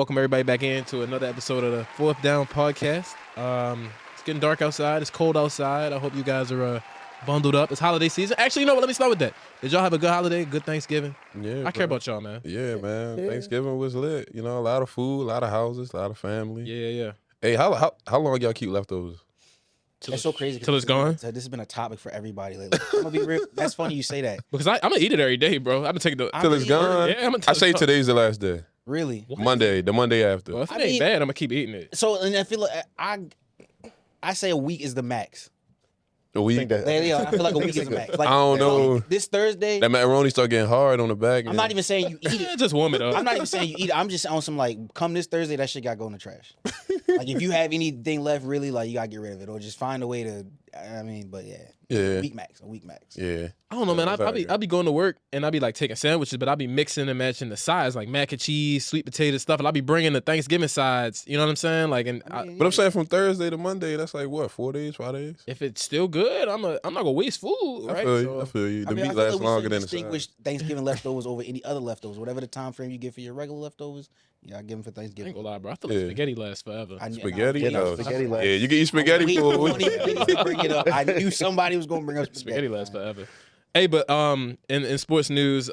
welcome everybody back into another episode of the Fourth Down Podcast. It's getting dark outside. It's cold outside. I hope you guys are bundled up. It's holiday season. Actually, you know what? Let me start with that. Did y'all have a good holiday? Good Thanksgiving? Yeah, I care about y'all, man. Yeah, man. Yeah. Thanksgiving was lit. You know, a lot of food, a lot of houses, a lot of family. Yeah. Hey, how long y'all keep leftovers? That's so crazy. Till it's gone? This has been a topic for everybody lately. I'm gonna be real. That's funny you say that. Because I'm going to eat it every day, bro. I'm going to take the... Till it's gone? Yeah, I say today's the last day. Really? What? Monday, the Monday after. Well, if it ain't bad, I'm going to keep eating it. So, and I feel like I say a week is the max. A week? I feel like a week is the max. Like, I don't know. This Thursday, That macaroni start getting hard on the back. I'm not even saying you eat it. Just warm it up. I'm not even saying you eat it. I'm just on some like, come this Thursday, that shit got to go in the trash. Like if you have anything left, really, like you got to get rid of it, or just find a way to. I mean, but yeah. Yeah. A week max. Yeah. I don't know, man. I'll be going to work and I'll be like taking sandwiches, but I'll be mixing and matching the sides, like mac and cheese, sweet potato stuff, and I'll be bringing the Thanksgiving sides. You know what I'm saying? Like, and But I'm saying from Thursday to Monday, that's like what, 4 days, 5 days? if it's still good, I'm not gonna waste food, right? I feel you. The meat lasts longer than the distinguish side. Thanksgiving leftovers over any other leftovers. Whatever the time frame you get for your regular leftovers, I give them for I ain't Thanksgiving. gonna lie, bro. I feel like spaghetti lasts forever. Spaghetti? Spaghetti Yeah, you can eat spaghetti food. Bring it up. I knew somebody was gonna bring up Spaghetti lasts forever. Hey, but in sports news,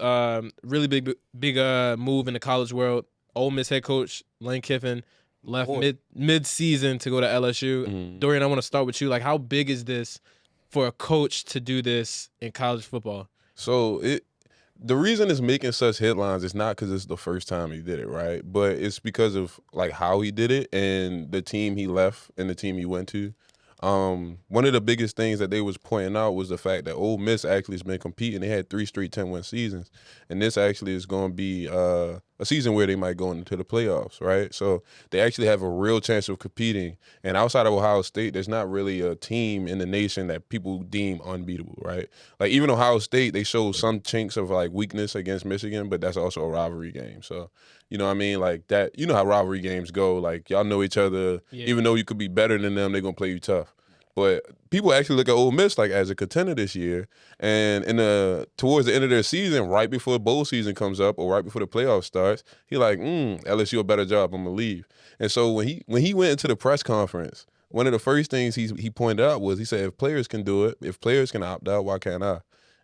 really big move in the college world. Ole Miss head coach Lane Kiffin left mid season to go to LSU. Mm-hmm. Dorian, I want to start with you. Like, how big is this for a coach to do this in college football? So the reason it's making such headlines is not because it's the first time he did it, right? But it's because of like how he did it and the team he left and the team he went to. One of the biggest things that they was pointing out was the fact that Ole Miss actually has been competing. They had 3 straight 10-win seasons, and this actually is going to be a season where they might go into the playoffs, right? So they actually have a real chance of competing. And outside of Ohio State, there's not really a team in the nation that people deem unbeatable, right? Like even Ohio State, they showed some chinks of like weakness against Michigan, but that's also a rivalry game. So you know what I mean? Like that, you know how rivalry games go. Like y'all know each other. Yeah. Even though you could be better than them, they're gonna play you tough. But people actually look at Ole Miss like as a contender this year. And towards the end of their season, right before bowl season comes up or right before the playoffs starts, he like, LSU a better job, I'm gonna leave. And so when he went into the press conference, one of the first things he pointed out was he said, if players can do it, if players can opt out, why can't I?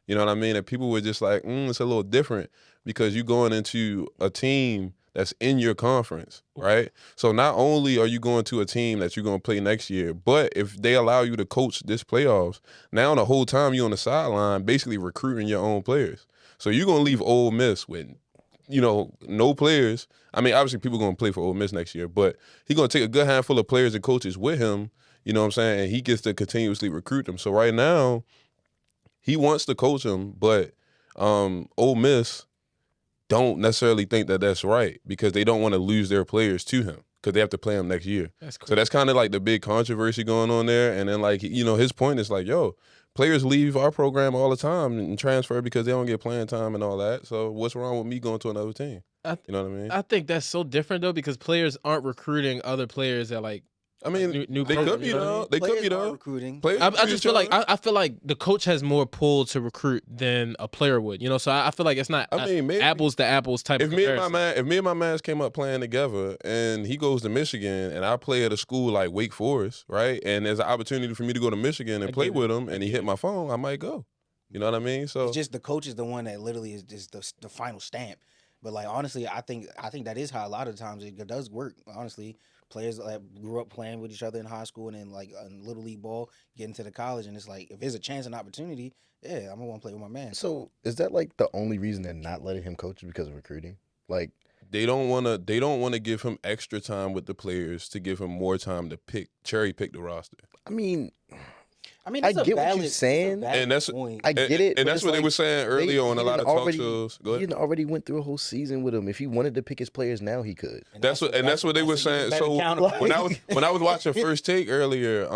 You know what I mean? And people were just like, it's a little different because you're going into a team that's in your conference, right? So not only are you going to a team that you're going to play next year, but if they allow you to coach this playoffs, now the whole time you're on the sideline basically recruiting your own players. So you're going to leave Ole Miss with, no players. I mean, obviously people going to play for Ole Miss next year, but he's going to take a good handful of players and coaches with him, you know what I'm saying? And he gets to continuously recruit them. So right now, he wants to coach them, but Ole Miss don't necessarily think that that's right because they don't want to lose their players to him because they have to play him next year. That's cool. So that's kind of like the big controversy going on there. And then like, his point is like, players leave our program all the time and transfer because they don't get playing time and all that. So what's wrong with me going to another team? You know what I mean? I think that's so different though because players aren't recruiting other players that like. I mean, new they could be though. They could be though. Recruiting. Players I recruit just each feel like other. I feel like the coach has more pull to recruit than a player would, So I feel like it's not maybe. apples to apples type. If of me and comparison. my mans came up playing together and he goes to Michigan and I play at a school like Wake Forest, right? And there's an opportunity for me to go to Michigan and play with him and he hit my phone, I might go. You know what I mean? So It's just the coach is the one that literally is just the final stamp. But like honestly, I think that is how a lot of times it does work. Honestly, players that grew up playing with each other in high school and then like in little league ball, get into the college, and it's like if there's a chance and opportunity, I'm gonna want to play with my man. So is that like the only reason they're not letting him coach because of recruiting? Like they don't want to give him extra time with the players to give him more time to cherry pick the roster. I mean, That's I get what you're saying. And that's point. I get it. And but that's it's what they like were saying earlier on a lot of talk shows. Go He ahead. already went through a whole season with him. If he wanted to pick his players now, he could. That's what they were saying. So when I was watching First Take earlier,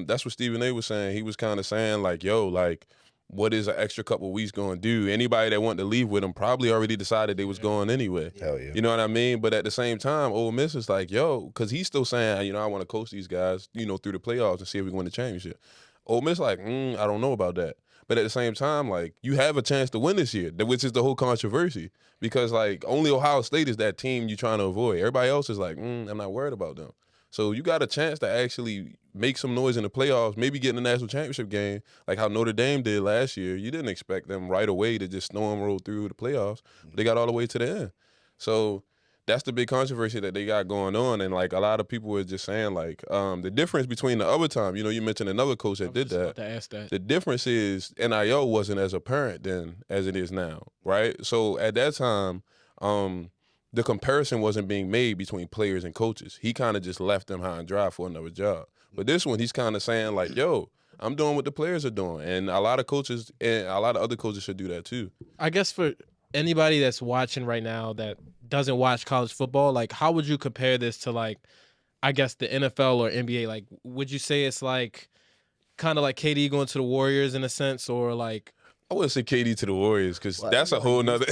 that's what Stephen A was saying. He was kind of saying like, what is an extra couple weeks going to do? Anybody that wanted to leave with him probably already decided they was going anyway. Hell yeah. You know what I mean? But at the same time, Ole Miss is like, because he's still saying, I want to coach these guys, through the playoffs and see if we can win the championship. Ole Miss like, I don't know about that. But at the same time, like, you have a chance to win this year, which is the whole controversy. Because, like, only Ohio State is that team you're trying to avoid. Everybody else is like, I'm not worried about them. So you got a chance to actually make some noise in the playoffs, maybe get in the national championship game, like how Notre Dame did last year. You didn't expect them right away to just roll through the playoffs. But they got all the way to the end. So that's the big controversy that they got going on. And, like, a lot of people were just saying, like, the difference between the other time, you mentioned another coach that did that. To ask that. The difference is NIL wasn't as apparent then as it is now, right? So at that time, the comparison wasn't being made between players and coaches. He kind of just left them high and dry for another job. But this one, he's kind of saying, like, yo, I'm doing what the players are doing. And a lot of coaches and a lot of other coaches should do that too. I guess for anybody that's watching right now that doesn't watch college football, like, how would you compare this to, like, I guess the NFL or NBA? Like, would you say it's like kind of like KD going to the Warriors in a sense, or like? I wouldn't say KD to the Warriors because that's a whole nother.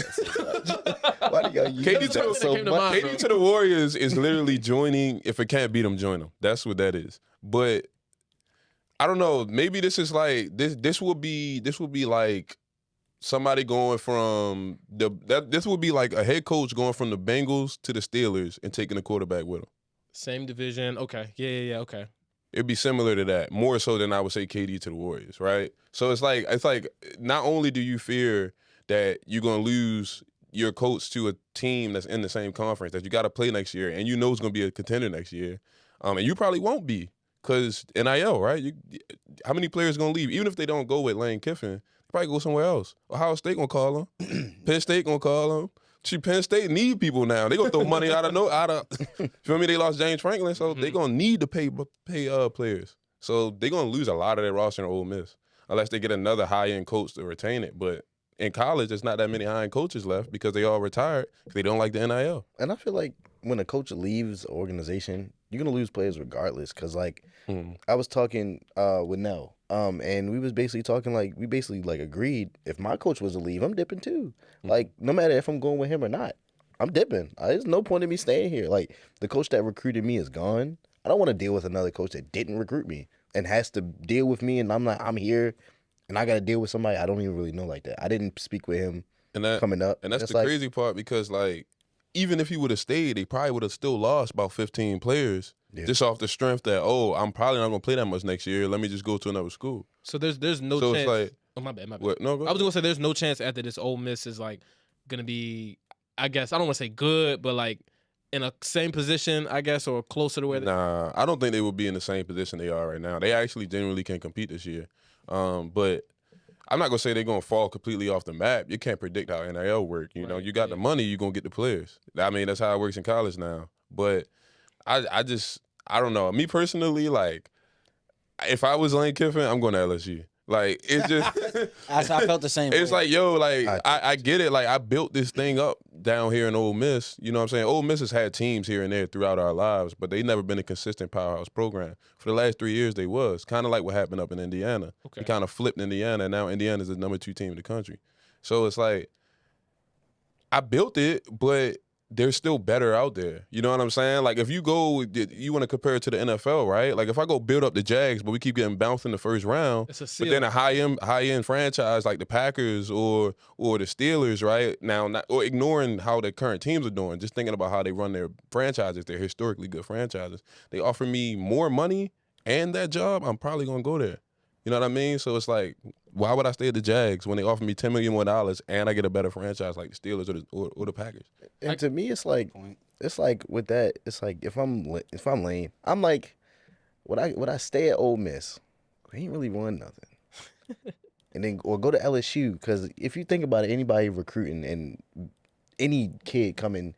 Why do y'all use KD that so much? KD to the Warriors is literally joining. If it can't beat them, join them. That's what that is. But I don't know. Maybe this is like this. This will be like somebody going from this would be like a head coach going from the Bengals to the Steelers and taking the quarterback with him. Same division. Okay. Yeah. Okay. It'd be similar to that, more so than I would say KD to the Warriors, right? So it's like not only do you fear that you're gonna lose your coach to a team that's in the same conference that you got to play next year, and it's gonna be a contender next year, and you probably won't be because NIL, right? How many players gonna leave? Even if they don't go with Lane Kiffin, they probably go somewhere else. Ohio State gonna call them. Penn State gonna call them. Penn State need people now. They gonna throw money out of. Feel me? They lost James Franklin, so they gonna need to pay players. So they gonna lose a lot of their roster in Ole Miss unless they get another high end coach to retain it. But in college, there's not that many high end coaches left because they all retired. They don't like the NIL. And I feel like when a coach leaves an organization, you're gonna lose players regardless. Cause like I was talking with Nell, and we was basically talking like we basically like agreed if my coach was to leave, I'm dipping too. Like no matter if I'm going with him or not, I'm dipping. There's no point in me staying here. Like the coach that recruited me is gone. I don't want to deal with another coach that didn't recruit me and has to deal with me. And I'm here, and I got to deal with somebody I don't even really know like that. I didn't speak with him coming up. And that's the crazy part because like even if he would have stayed, they probably would have still lost about 15 players. Yeah. Just off the strength that, I'm probably not going to play that much next year. Let me just go to another school. So there's no chance. It's like, oh, my bad. What? No, go I was going to say there's no chance after this Ole Miss is like going to be, I guess, I don't want to say good, but like in a same position, I guess, or closer to where they Nah, I don't think they will be in the same position they are right now. They actually genuinely can compete this year. But I'm not going to say they're going to fall completely off the map. You can't predict how NIL work. You know, you got the money, you're going to get the players. I mean, that's how it works in college now. But I don't know. Me personally, like, if I was Lane Kiffin, I'm going to LSU. Like, it's just... I felt the same It's way. like, yo, like, I get it. Like, I built this thing up down here in Ole Miss. You know what I'm saying? Ole Miss has had teams here and there throughout our lives, but they've never been a consistent powerhouse program. For the last 3 years, they was. Kind of like what happened up in Indiana. Okay. He kind of flipped Indiana, and now Indiana's the number 2 team in the country. So it's like, I built it, but there's still better out there. You know what I'm saying? Like, if you want to compare it to the NFL, right? Like, if I go build up the Jags, but we keep getting bounced in the first round, It's a but seal. then a high-end franchise like the Packers or the Steelers, right? Now, or ignoring how the current teams are doing, just thinking about how they run their franchises, they're historically good franchises. They offer me more money and that job, I'm probably going to go there. You know what I mean? So it's like, why would I stay at the Jags when they offer me $10 million more and I get a better franchise like the Steelers or the Packers? And to me, it's like with that, it's like if I'm Lane, I'm like, would I stay at Ole Miss? I ain't really won nothing, and then or go to LSU because if you think about it, anybody recruiting and any kid coming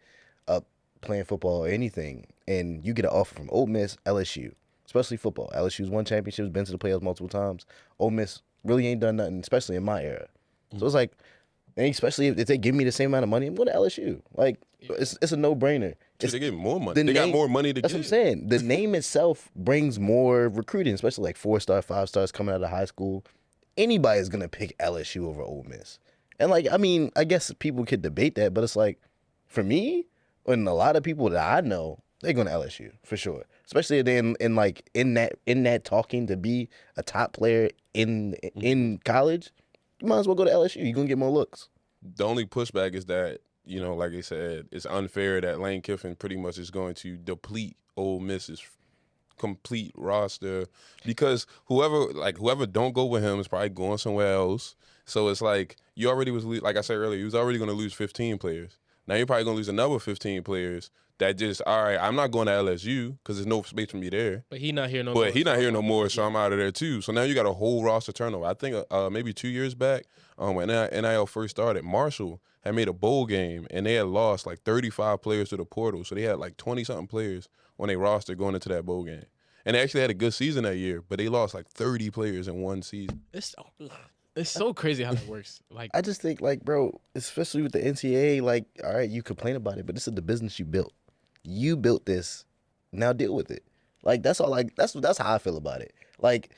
up playing football or anything, and you get an offer from Ole Miss, LSU. Especially football. LSU's won championships, been to the playoffs multiple times. Ole Miss really ain't done nothing, especially in my era. So it's like, and especially if they give me the same amount of money, I'm going to LSU. Like, it's a no-brainer. They get more money. They got more money to That's give. what I'm saying. The name itself brings more recruiting, especially like 4-star, 5-stars coming out of high school. Anybody's going to pick LSU over Ole Miss. And like, I mean, I guess people could debate that, but it's like, for me, and a lot of people that I know, they're going to LSU for sure. Especially in that talking to be a top player in college, You might as well go to LSU. You're gonna get more looks. The only pushback is that, like I said, it's unfair that Lane Kiffin pretty much is going to deplete Ole Miss's complete roster because whoever don't go with him is probably going somewhere else. So it's like you already like I said earlier, you was already going to lose 15 players. Now you're probably going to lose another 15 players that just, all right, I'm not going to LSU because there's no space for me there. But he not here no more. But he not here no more, so I'm out of there too. So now you got a whole roster turnover. I think maybe 2 years back, when NIL first started, Marshall had made a bowl game and they had lost like 35 players to the portal. So they had like 20-something players on their roster going into that bowl game. And they actually had a good season that year, but they lost like 30 players in one season. It's so crazy how that works. Like, I just think, like, bro, especially with the NCAA, like, all right, you complain about it, but this is the business you built. You built this. Now deal with it. Like, that's all. Like, that's how I feel about it. Like,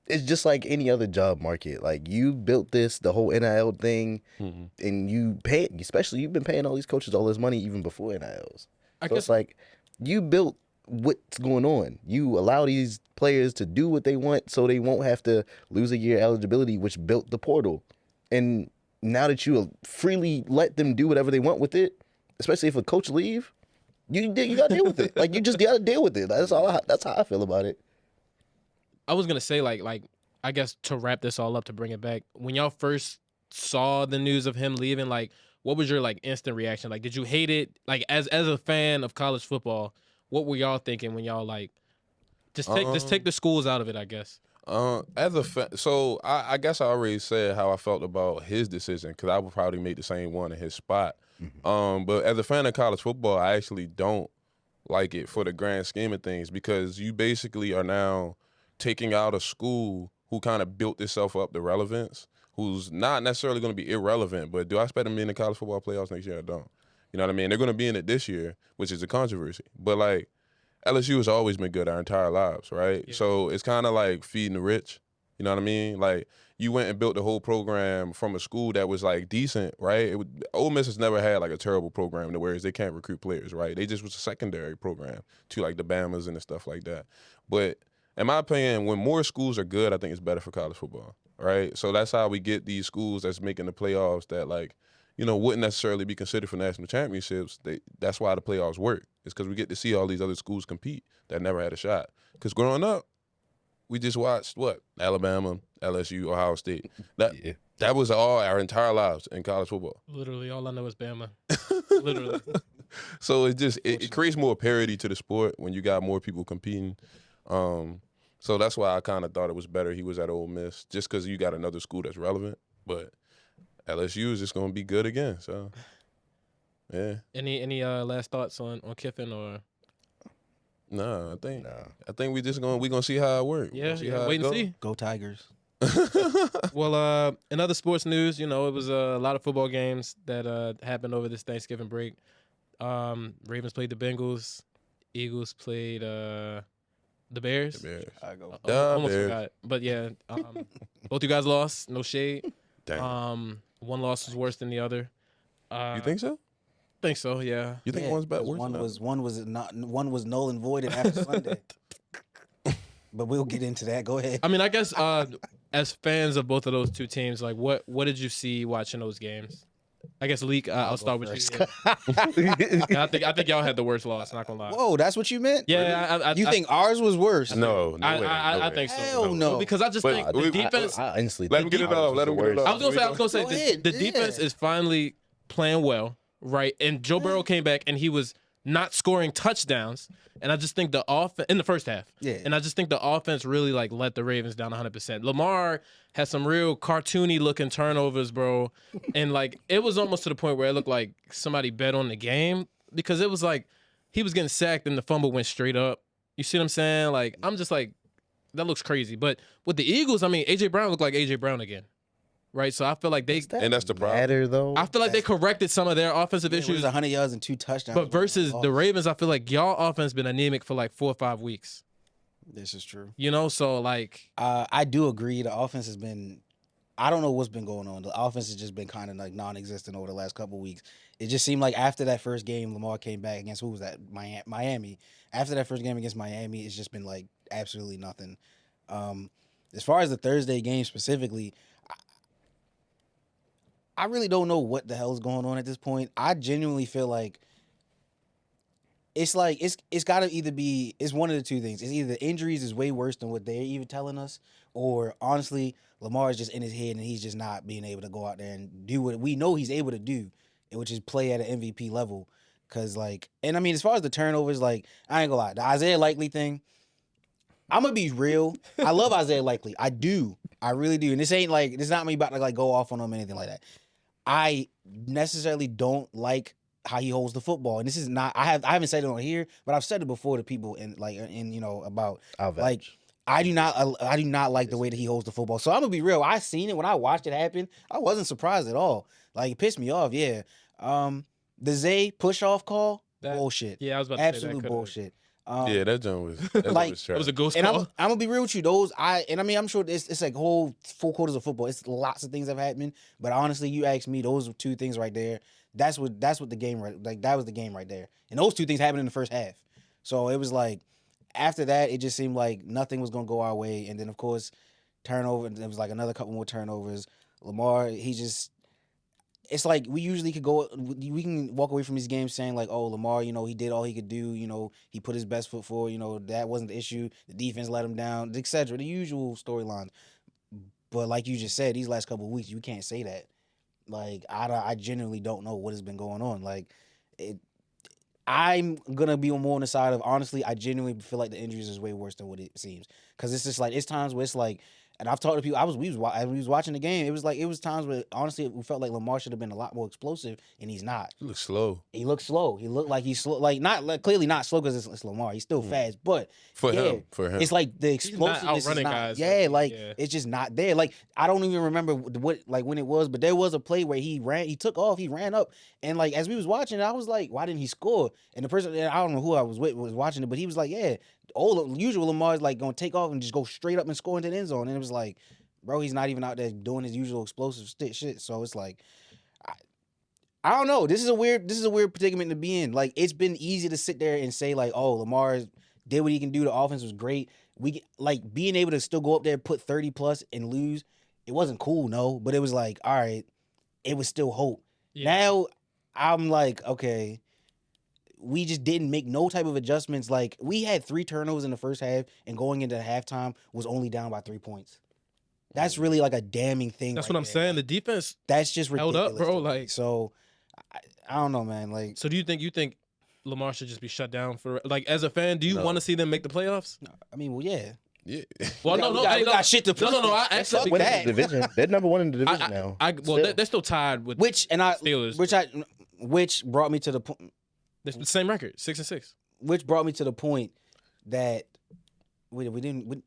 it's just like any other job market. Like, you built this, the whole NIL thing, and you pay. Especially, you've been paying all these coaches all this money even before NILs. I So guess it's like you built what's going on. You allow these players to do what they want, so they won't have to lose a year eligibility, which built the portal. And now that you freely let them do whatever they want with it, especially if a coach leave. You gotta deal with it. Like, you just gotta deal with it. That's how I feel about it. I was gonna say like I guess to wrap this all up, to bring it back, when y'all first saw the news of him leaving, like, what was your like instant reaction? Like, did you hate it? Like, as a fan of college football, what were y'all thinking when y'all like just take the schools out of it? I guess. So I guess I already said how I felt about his decision because I would probably make the same one in his spot. But as a fan of college football, I actually don't like it for the grand scheme of things because you basically are now taking out a school who kind of built itself up to relevance, who's not necessarily going to be irrelevant, but do I expect them to be in the college football playoffs next year? I don't. You know what I mean? They're going to be in it this year, which is a controversy. But, like, LSU has always been good our entire lives, right? Yeah. So it's kind of like feeding the rich. You know what I mean? Like, you went and built the whole program from a school that was, like, decent, right? Ole Miss has never had, like, a terrible program to whereas they can't recruit players, right? They just was a secondary program to, like, the Bamas and the stuff like that. But in my opinion, when more schools are good, I think it's better for college football, right? So that's how we get these schools that's making the playoffs that, like, wouldn't necessarily be considered for national championships. That's why the playoffs work. It's because we get to see all these other schools compete that never had a shot. Because growing up, we just watched, Alabama, LSU, Ohio State. That was all our entire lives in college football. Literally, all I know is Bama. Literally. So it creates more parity to the sport when you got more people competing. So that's why I kind of thought it was better he was at Ole Miss, just because you got another school that's relevant. But LSU is just going to be good again. So, yeah. Any last thoughts on Kiffin or? No, I think we gonna see how it works. Yeah, wait and see. Go Tigers. Well, in other sports news, it was a lot of football games that happened over this Thanksgiving break. Ravens played the Bengals. Eagles played the Bears. The Bears. I go. Almost Bears. forgot. But yeah, both you guys lost. No shade. Dang. One loss was worse than the other. You think so? Think so, yeah. You think one's better? One was null and voided after Sunday. But we'll get into that. Go ahead. I mean, I guess as fans of both of those two teams, like what did you see watching those games? I guess Leak. I'll start with you. Yeah. I think y'all had the worst loss. Not gonna lie. Whoa, that's what you meant? Yeah. You think ours was worse? No, I think so. Hell no. Because I just think the defense. I instantly let him get it off. Let him get it off. I was gonna say the defense is finally playing well, right? And Joe Burrow came back and he was not scoring touchdowns. And I just think the offense in the first half. Yeah. And I just think the offense really like let the Ravens down 100%. Lamar had some real cartoony looking turnovers, bro. And like it was almost to the point where it looked like somebody bet on the game because it was like he was getting sacked and the fumble went straight up. You see what I'm saying? Like I'm just like that looks crazy. But with the Eagles, I mean, AJ Brown looked like AJ Brown again. Right, so I feel like and that's the problem. Matter though. I feel like they corrected some of their offensive issues. 100 yards and 2 touchdowns. But versus the Ravens, I feel like y'all offense been anemic for like 4 or 5 weeks. This is true. So like I do agree. The offense has been. I don't know what's been going on. The offense has just been kind of like non-existent over the last couple of weeks. It just seemed like after that first game, Lamar came back against who was that? Miami. After that first game against Miami, it's just been like absolutely nothing. As far as the Thursday game specifically. I really don't know what the hell is going on at this point. I genuinely feel like it's got to either be it's one of the two things. It's either the injuries is way worse than what they're even telling us, or honestly, Lamar is just in his head and he's just not being able to go out there and do what we know he's able to do, which is play at an MVP level. Cause like, and I mean, as far as the turnovers, like I ain't gonna lie, the Isaiah Likely thing. I'm gonna be real. I love Isaiah Likely. I do. I really do. And this ain't like this not me about to like go off on him or anything like that. I necessarily don't like how he holds the football. And this is not I haven't said it on here, but I've said it before to people and like and you know about like I do not like the way that he holds the football. So I'm gonna be real. I seen it when I watched it happen. I wasn't surprised at all. Like it pissed me off, yeah. The Zay push-off call, bullshit. Yeah, I was about to absolute say that bullshit. Yeah, that joint was like was It was a ghost and call. I'm gonna be real with you. Those I'm sure it's like whole 4 quarters of football. It's lots of things that have happened. But honestly, you ask me, those are 2 things right there. That's what the game that was the game right there. And those 2 things happened in the first half. So it was like after that, it just seemed like nothing was gonna go our way. And then of course, turnover. And there was like another couple more turnovers. Lamar, it's like we usually we can walk away from these games saying like, oh, Lamar, you know, he did all he could do. You know, he put his best foot forward. You know, that wasn't the issue. The defense let him down, etc. The usual storylines. But like you just said, these last couple of weeks, you can't say that. Like, I genuinely don't know what has been going on. Like, I'm gonna be more on the side of honestly, I genuinely feel like the injuries is way worse than what it seems. Because it's just like it's times where it's like. And I've talked to people. As we was watching the game. It was times where honestly we felt like Lamar should have been a lot more explosive, and he's not. He looks slow. He looks slow. He looked like he's slow. Like clearly not slow because it's Lamar. He's still fast, but For him, it's like the explosiveness is outrunning not. guys. Yeah, like Yeah. it's just not there. Like I don't even remember what like when it was, but there was a play where he took off, he ran up, and like as we was watching, I was like, why didn't he score? And the person, I don't know who I was with, was watching it, but he was like, yeah, usual Lamar is like gonna take off and just go straight up and score into the end zone, and it was like. Bro, he's not even out there doing his usual explosive shit. So it's like, I don't know. This is a weird predicament to be in. Like, it's been easy to sit there and say like, oh, Lamar did what he can do. The offense was great. Like being able to still go up there, put 30 plus and lose. It wasn't cool, no, but it was like, all right, it was still hope. Yeah. Now I'm like, okay. We just didn't make no type of adjustments. Like we had 3 turnovers in the first half, and going into halftime was only down by 3 points. That's really like a damning thing. That's right what I'm there. saying. The defense. That's just held ridiculous, up, bro, to me. like- so, I don't know, man. Like, So do you think Lamar should just be shut down for like as a fan? Do you No. want to see them make the playoffs? I mean, well, yeah. Yeah. Well, we got shit to. No. I What's actually up with Winning that? the division. They're number 1 in the division now. Still. They're still tied with Steelers, which brought me to the point. the same record, 6-6. Which brought me to the point that we didn't.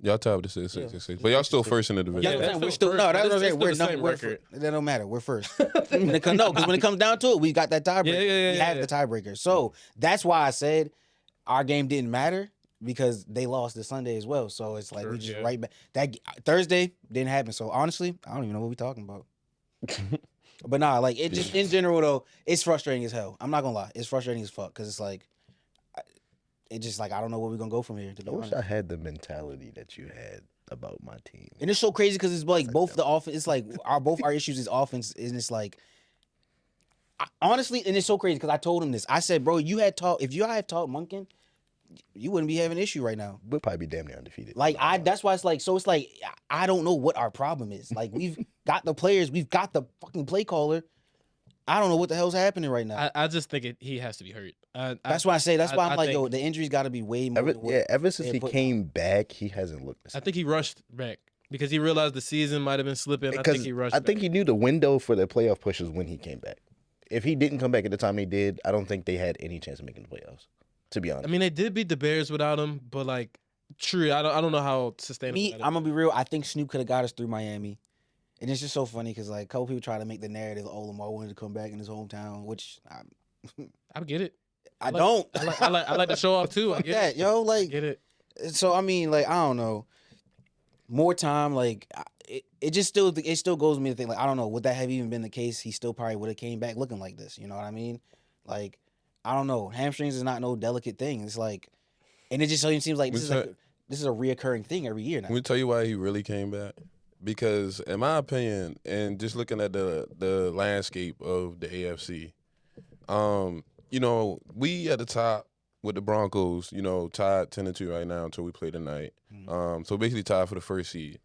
Y'all tied with the 6-6. But y'all still first in the division. Yeah, that's we're still still first, no. That's but what I'm it's saying. We're still the same we're record. that don't matter. We're first. Because when it comes down to it, we got that tiebreaker. Yeah, we have the tiebreaker. So that's why I said our game didn't matter because they lost this Sunday as well. So it's like Sure, we just yeah. right back. That Thursday didn't happen. So honestly, I don't even know what we're talking about. But nah, like it just in general though, it's frustrating as hell. I'm not gonna lie, it's frustrating as fuck because it's like. It just like I don't know where we're gonna go from here. To be I wish honest. I had the mentality that you had about my team. And it's so crazy because it's like both the offense. It's like both our issues is offense, and it's like honestly, and it's so crazy because I told him this. I said, bro, if you had taught Monken, you wouldn't be having an issue right now. We'll probably be damn near undefeated. Like that's why it's like so. It's like I don't know what our problem is. Like we've got the players, we've got the fucking play caller. I don't know what the hell's happening right now. I just think he has to be hurt. That's why I say. That's why I'm like, think- yo, the injury's got to be way more. than what ever since they're he putting came back, he hasn't looked the I same. think he rushed back because he realized the season might have been slipping. I think he rushed. I think back. he knew the window for the playoff push was when he came back. If he didn't come back at the time they did, I don't think they had any chance of making the playoffs. To be honest, I mean, they did beat the Bears without him, but like, true, I don't know how sustainable. Me, that is. I'm gonna be real. I think Snoop could have got us through Miami, and it's just so funny because like a couple people try to make the narrative, oh, Lamar wanted to come back in his hometown, which I get it. I don't. I like to show off too. I Fuck get that, it. yo. I Like, get it. so I mean, like, I don't know. More time, like, it still goes with me to think, like, I don't know, would that have even been the case? He still probably would have came back looking like this. You know what I mean? Like, I don't know. Hamstrings is not no delicate thing. It's like, and it just seems like this is a reoccurring thing every year now. Let me tell you why he really came back. because in my opinion, and just looking at the landscape of the AFC, you know, we at the top with the Broncos, you know, tied 10-2 right now until we play tonight. So basically tied for the first seed.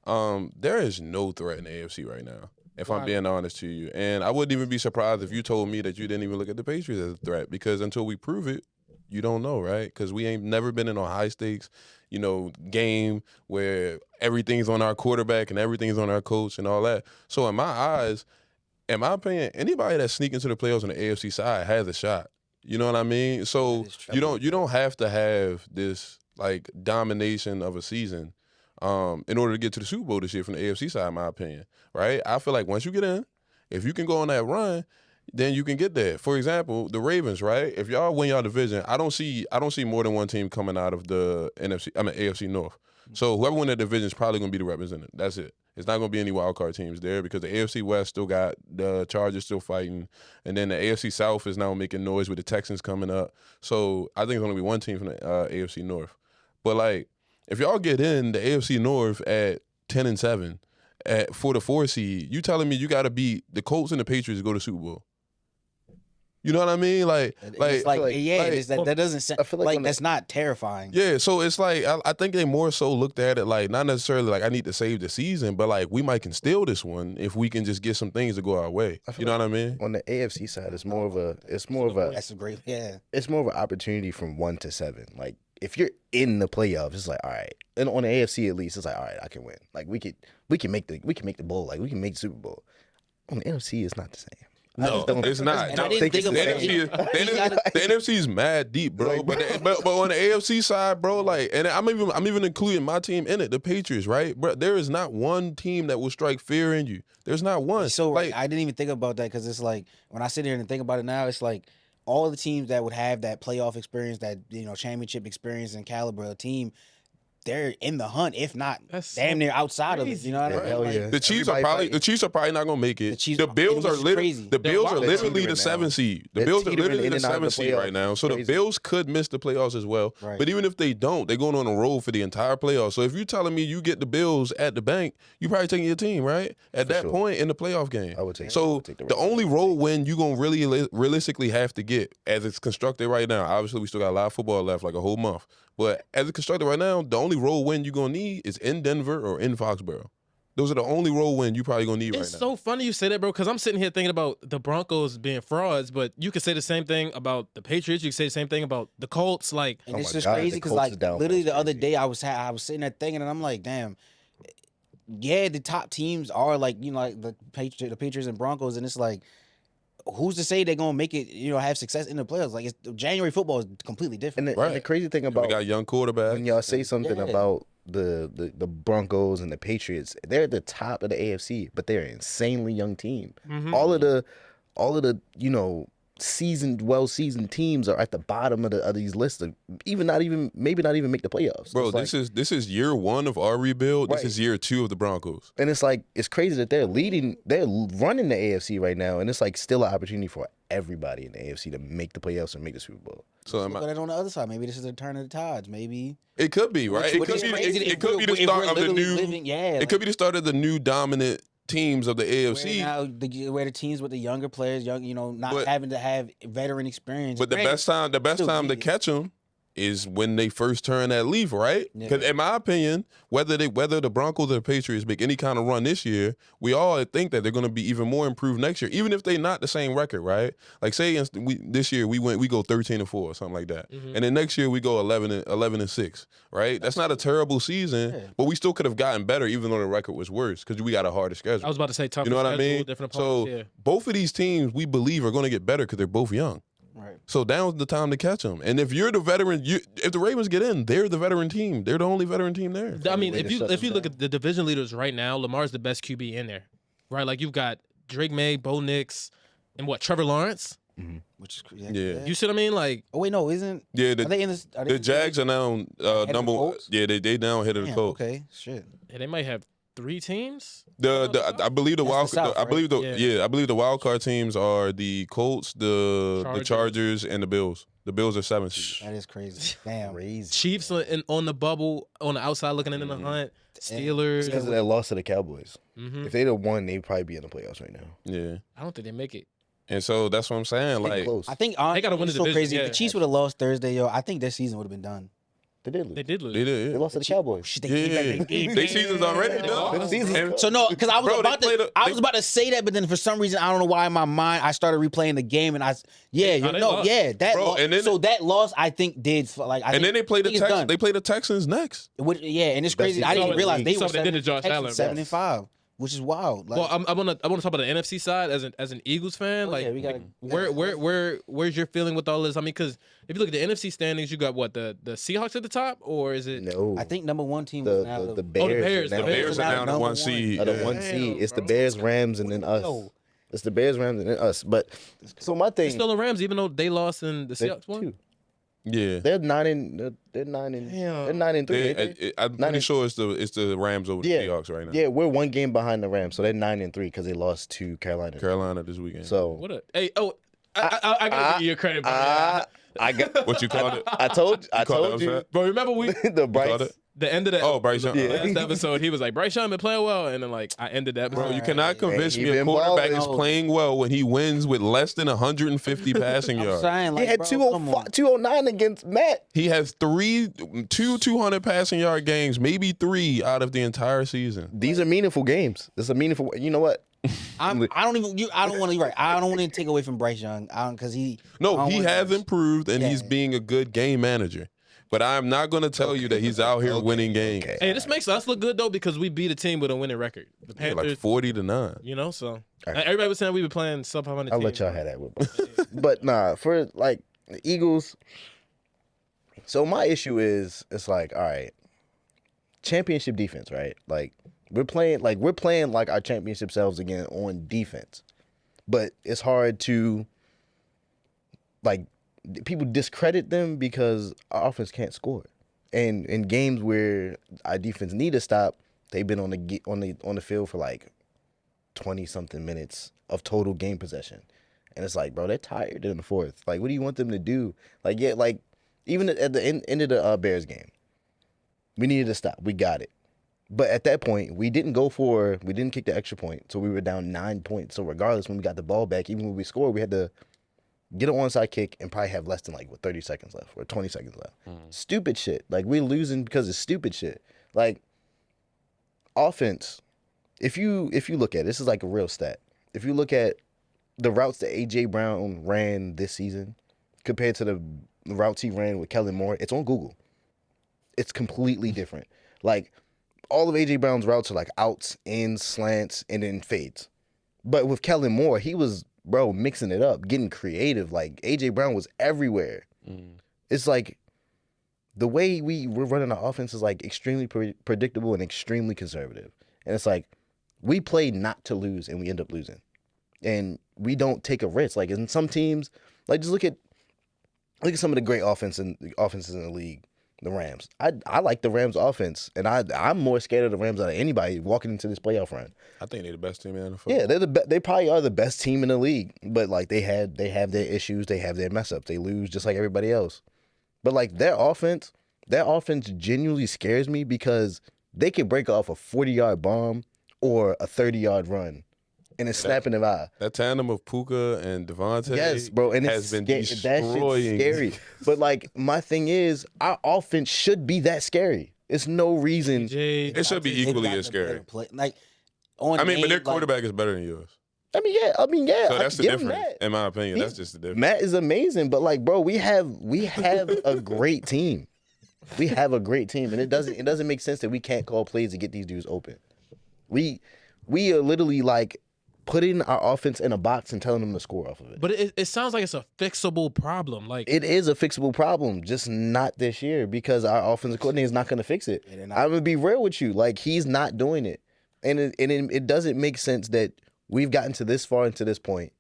There is no threat in the AFC right now, if I'm being honest to you. And I wouldn't even be surprised if you told me that you didn't even look at the Patriots as a threat, because until we prove it, you don't know, right? Because we ain't never been in a high stakes, you know, game where everything's on our quarterback and everything's on our coach and all that. So in my eyes, in my opinion, anybody that sneaks into the playoffs on the AFC side has a shot. You know what I mean? So you don't have to have this like domination of a season in order to get to the Super Bowl this year from the AFC side, in my opinion. Right? I feel like once you get in, if you can go on that run, then you can get there. For example, the Ravens, right? If y'all win y'all division, I don't see more than one team coming out of the AFC North. So whoever win that division is probably going to be the representative. That's it. It's not going to be any wild card teams there because the AFC West still got the Chargers still fighting, and then the AFC South is now making noise with the Texans coming up. So I think it's going to be one team from the AFC North. But like, if y'all get in the AFC North at 10-7 for the 4 seed, you telling me you got to beat the Colts and the Patriots to go to Super Bowl? You know what I mean? That doesn't sound. I feel like that's not terrifying. Yeah, so it's like I think they more so looked at it like not necessarily like I need to save the season, but like we might can steal this one if we can just get some things to go our way. You know what I mean? On the AFC side, it's more of a. That's a great. Yeah. It's more of an opportunity from 1 to 7. Like if you're in the playoffs, it's like all right. And on the AFC at least, it's like all right, I can win. Like we can make the bowl. Like we can make the Super Bowl. On the NFC, it's not the same. No, it's not. I didn't think the NFC is mad deep, bro. But on the AFC side, bro, like, and I'm even including my team in it, the Patriots, right? Bro, there is not one team that will strike fear in you. There's not one. So like, I didn't even think about that because it's like when I sit here and think about it now, it's like all the teams that would have that playoff experience, that championship experience and caliber of team. They're in the hunt, if not damn near outside of it. You know what I mean? Hell yeah. The Chiefs are probably not gonna make it. The Bills are literally the 7 seed. The Bills are literally the 7 seed right now. So the Bills could miss the playoffs as well. Right. But even if they don't, they're going on a roll for the entire playoffs. So if you're telling me you get the Bills at the bank, you probably taking your team, right? At that point in the playoff game. I would take. So the only roll win you're gonna really realistically have to get as it's constructed right now. Obviously, we still got a lot of football left, like a whole month. But as it's constructed right now, the only road win you're going to need is in Denver or in Foxborough. Those are the only road win you probably going to need right now. It's so funny you say that, bro, because I'm sitting here thinking about the Broncos being frauds, but you could say the same thing about the Patriots. You could say the same thing about the Colts. Like, and it's just crazy because, like, literally the other day I was sitting there thinking, and I'm like, damn, yeah, the top teams are, like, like the Patriots and Broncos, and it's like, who's to say they're gonna make it? Have success in the playoffs. Like January football is completely different. And the crazy thing about we got young quarterbacks. When y'all say something about the Broncos and the Patriots, they're at the top of the AFC, but they're an insanely young team. Mm-hmm. All of the well-seasoned teams are at the bottom of these lists. Maybe not even make the playoffs. Bro, this is year 1 of our rebuild. Right. This is year 2 of the Broncos. And it's like it's crazy that they're running the AFC right now, and it's like still an opportunity for everybody in the AFC to make the playoffs or make the Super Bowl. So look at it on the other side. Maybe this is a turn of the tides. Maybe it could be, right? It could be the start of the new. It could be the start of the new dominant teams of the AFC. Where the teams with the younger players, not having to have veteran experience. But the best time to catch them is when they first turn that leaf, right? Because in my opinion, whether the Broncos or the Patriots make any kind of run this year, we all think that they're going to be even more improved next year, even if they're not the same record, right? Like say this year we go 13-4 or something like that, and then next year we go 11-6, right? That's not a terrible season, but we still could have gotten better even though the record was worse because we got a harder schedule. I was about to say tougher. You know what schedule, I mean? Different opponents, so both of these teams we believe are going to get better because they're both young. Right. So now's the time to catch them. And if you're the veteran, if the Ravens get in, they're the veteran team. They're the only veteran team there. I mean, if you look at the division leaders right now, Lamar's the best QB in there, right? Like you've got Drake May, Bo Nix, and Trevor Lawrence. Mm-hmm. Which is yeah. You see what I mean? Like, oh wait, no, isn't? Yeah, are they in this? The Jags are now number. Yeah, they down ahead of the Colts. Okay, shit. Yeah, they might have 3 teams. I believe the That's wild. the South, I believe the right? I believe the wild card teams are the Colts, the Chargers, and the Bills. The Bills are 7 seeds. That is crazy. Damn. Crazy. Chiefs on the bubble on the outside looking in the hunt. Steelers. Because of that loss to the Cowboys. Mhm. If they'd have won, they'd probably be in the playoffs right now. Yeah, I don't think they make it. and so that's what I'm saying. Getting Like, close. I think They gotta win it's the so division, crazy. If yeah. the Chiefs would have lost Thursday, yo, I think their season would have been done. They did lose. They did lose. they did. They Yeah. lost to the Cowboys. Shit, they Yeah, came back. yeah. They season's already done. Their season's And- So no, because I was Bro, they about played to, a- I they- was about to say that, but then for some reason I don't know why in my mind I started replaying the game and they lost. that Bro, and then- so that loss I think did like I And then they play the Texans. They play the Texans next. and it's Best crazy. I team didn't in realize the they league. were So they did to Josh Allen. 7-5, which is wild. Like, Well, I want to talk about the NFC side as an Eagles fan. yeah, we gotta- where's your feeling with all this? I mean, because if you look at the NFC standings, you got what the Seahawks at the top, or is it? No. I think number one team was now the Oh, the Bears. Bears. are The now- The Bears are now the number 1 one. seed. the Yeah. 1 Damn, seed. It's the bro. Bears, Rams, and then us. Yo. It's the Bears, Rams, and then us. But so my It's thing, still the Rams, even though they lost and the they're Seahawks won. 2. Yeah. They're 9 and 3. ain't they? I'm pretty sure it's the Rams over the Yeah. Seahawks right now. Yeah, we're 1 game behind the Rams, so they're 9 and 3 because they lost to Carolina. Carolina this weekend. So What a hey I gotta give you your credit, bro. I got. what you called it? I told called it you upset? Bro, remember we the Bryce. called it? the end of the Oh, Bryce Young. last episode, he was like Bryce Young been playing well, and then like I ended that. Bro, episode. you cannot convince he me a been quarterback is balling. playing well when he wins with less than 150 passing I'm yards. saying, like, He had bro, 205 209 against Matt. He has two 200 passing yard games, maybe 3 out of the entire season. These are meaningful games. This is a meaningful. You know what? I don't want to. Right, I don't want to take away from Bryce Young, because he. I No, don't he wanna- has improved and he's Yeah. being a good game manager. But I'm not going to tell you that he's out here winning games. Okay. Hey, this makes us look good though because we beat a team with a winning record. The Yeah, Panthers, like 40-9. you know, so right. everybody was saying we were playing sub 500 I'll teams. let y'all have that with But nah, for like the Eagles. So my issue is, it's like, all right, championship defense, right? Like we're playing like our championship selves again on defense, but it's hard to like people discredit them because our offense can't score, and in games where our defense need to stop, they've been on the field for like 20 something minutes of total game possession. And it's like, bro, they're tired in the fourth. Like, what do you want them to do? Like, yeah, like, even at the end of the Bears game, we needed to stop. We got it. But at that point, we didn't kick the extra point. So we were down 9 points. So regardless, when we got the ball back, even when we scored, we had to get an onside kick and probably have less than 30 seconds left or 20 seconds left. Stupid shit. Like, we're losing because of stupid shit. Like, offense, if you look at it, this is like a real stat. If you look at the routes that A.J. Brown ran this season compared to the routes he ran with Kellen Moore, it's on Google. It's completely different. Like, all of A.J. Brown's routes are like outs, ins, slants, and then fades. But with Kellen Moore, he was, bro, mixing it up, getting creative. Like, A.J. Brown was everywhere. It's like the way we're running our offense is like extremely predictable and extremely conservative. And it's like we play not to lose and we end up losing. And we don't take a risk. Like in some teams, like just look at some of the great offenses in the league. The Rams. I like the Rams offense, and I'm more scared of the Rams than anybody walking into this playoff run. I think they're the best team in the NFL. Yeah, they probably are the best team in the league, but like they have their issues, they have their mess ups, they lose just like everybody else. But like their offense genuinely scares me because they can break off a 40-yard bomb or a 30-yard run, and it's snapping their eye. That tandem of Puka and Devontae Yes, bro, and has been that shit's destroying. scary. But like my thing is, our offense should be that scary. It's no reason. It should be They've equally got as the better scary. play- Like, on I mean, but their game, like, quarterback is better than yours. I mean, yeah. So that's the give him difference, that. in my opinion. That's just the difference. Matt is amazing, but like, bro, we have a great team. We have a great team, and it doesn't make sense that we can't call plays to get these dudes open. We are literally like putting our offense in a box and telling them to score off of it. But it sounds like it's a fixable problem. Like It is a fixable problem, just not this year because our offensive coordinator is not going to fix it. they're not. I'm gonna be real with you, like he's not doing it, and it doesn't make sense that we've gotten to this far into this point,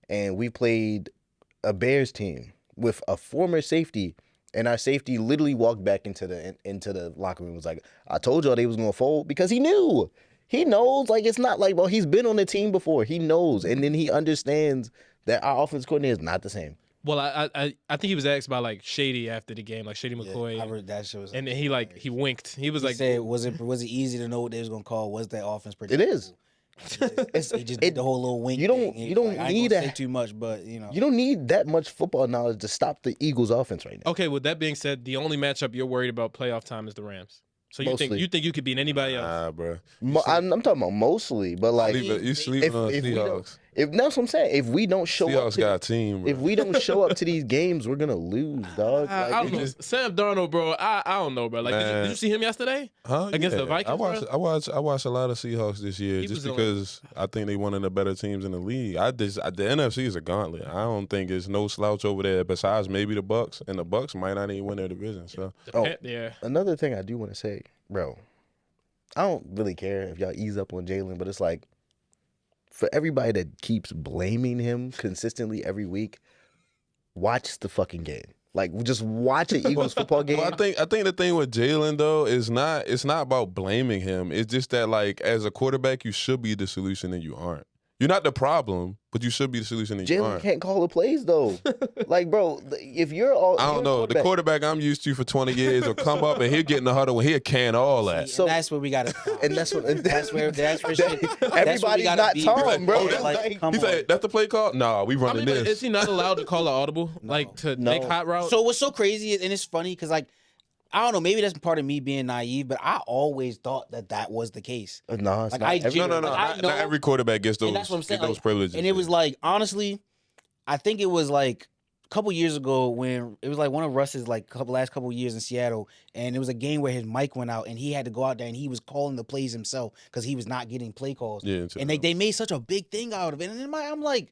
and we played a Bears team with a former safety, and our safety literally walked back into the locker room and was like, "I told y'all they was gonna fold," because he knew He knows, like, it's not like, well, he's been on the team before. He knows, and then he understands that our offense coordinator is not the same. Well, I think he was asked by like Shady after the game, like Shady Yeah, McCoy, I heard that shit was. and then he winked. He was He like, said, was it easy to know what they was gonna call? Was that offense It is. He just did the whole little wink. You don't- thing. you don't I ain't need gonna a- say too much, but you know. You don't need that much football knowledge to stop the Eagles' offense right now. okay. With that being said, the only matchup you're worried about playoff time is the Rams. So you Mostly. think you could beat anybody else? Nah, bro. I'm talking about mostly, but like, You sleeping on if we don't, Seahawks. if that's what I'm saying, if we don't show up, Seahawks got a team, bro. if we don't show up to these games, we're gonna lose, dog. I Like, don't it know. just- Sam Darnold, bro. I don't know, bro. Like, did you see him yesterday? Huh? Against the Vikings, I watched a lot of Seahawks this year He just was because I think they one of the better teams in the league. The NFC is a gauntlet. I don't think it's no slouch over there besides maybe the Bucks, and the Bucks might not even win their division. So Oh. Yeah. Another thing I do want to say, bro, I don't really care if y'all ease up on Jalen, but it's like, for everybody that keeps blaming him consistently every week, watch the fucking game. Like, just watch an Eagles football game. Well, I think the thing with Jalen though is it's not about blaming him. It's just that like as a quarterback, you should be the solution and you aren't. You're not the problem, but you should be the solution and you Jalen aren't. can't call the plays though. Like, bro, if you're all, I don't know. The quarterback I'm used to for 20 years will come up and he'll get in the huddle and he'll can all that. See, So- and that's where we gotta. and that's what that's where shit. Everybody's not Tom, bro. Like, come He on. said, that's the play call? Nah, we I running mean, but this. is he not allowed to call an audible, like to No. make hot routes? So what's so crazy is, and it's funny because like I don't know, maybe that's part of me being naive, but I always thought that was the case. No, it's Like, not. I Every- No. Like, I Not know- every quarterback gets those, And that's what I'm saying. get those like, privileges. and it was like honestly, I think it was like a couple years ago when it was like one of Russ's like last couple years in Seattle, and it was a game where his mic went out and he had to go out there and he was calling the plays himself because he was not getting play calls. Yeah, And they made such a big thing out of it, and then I'm like,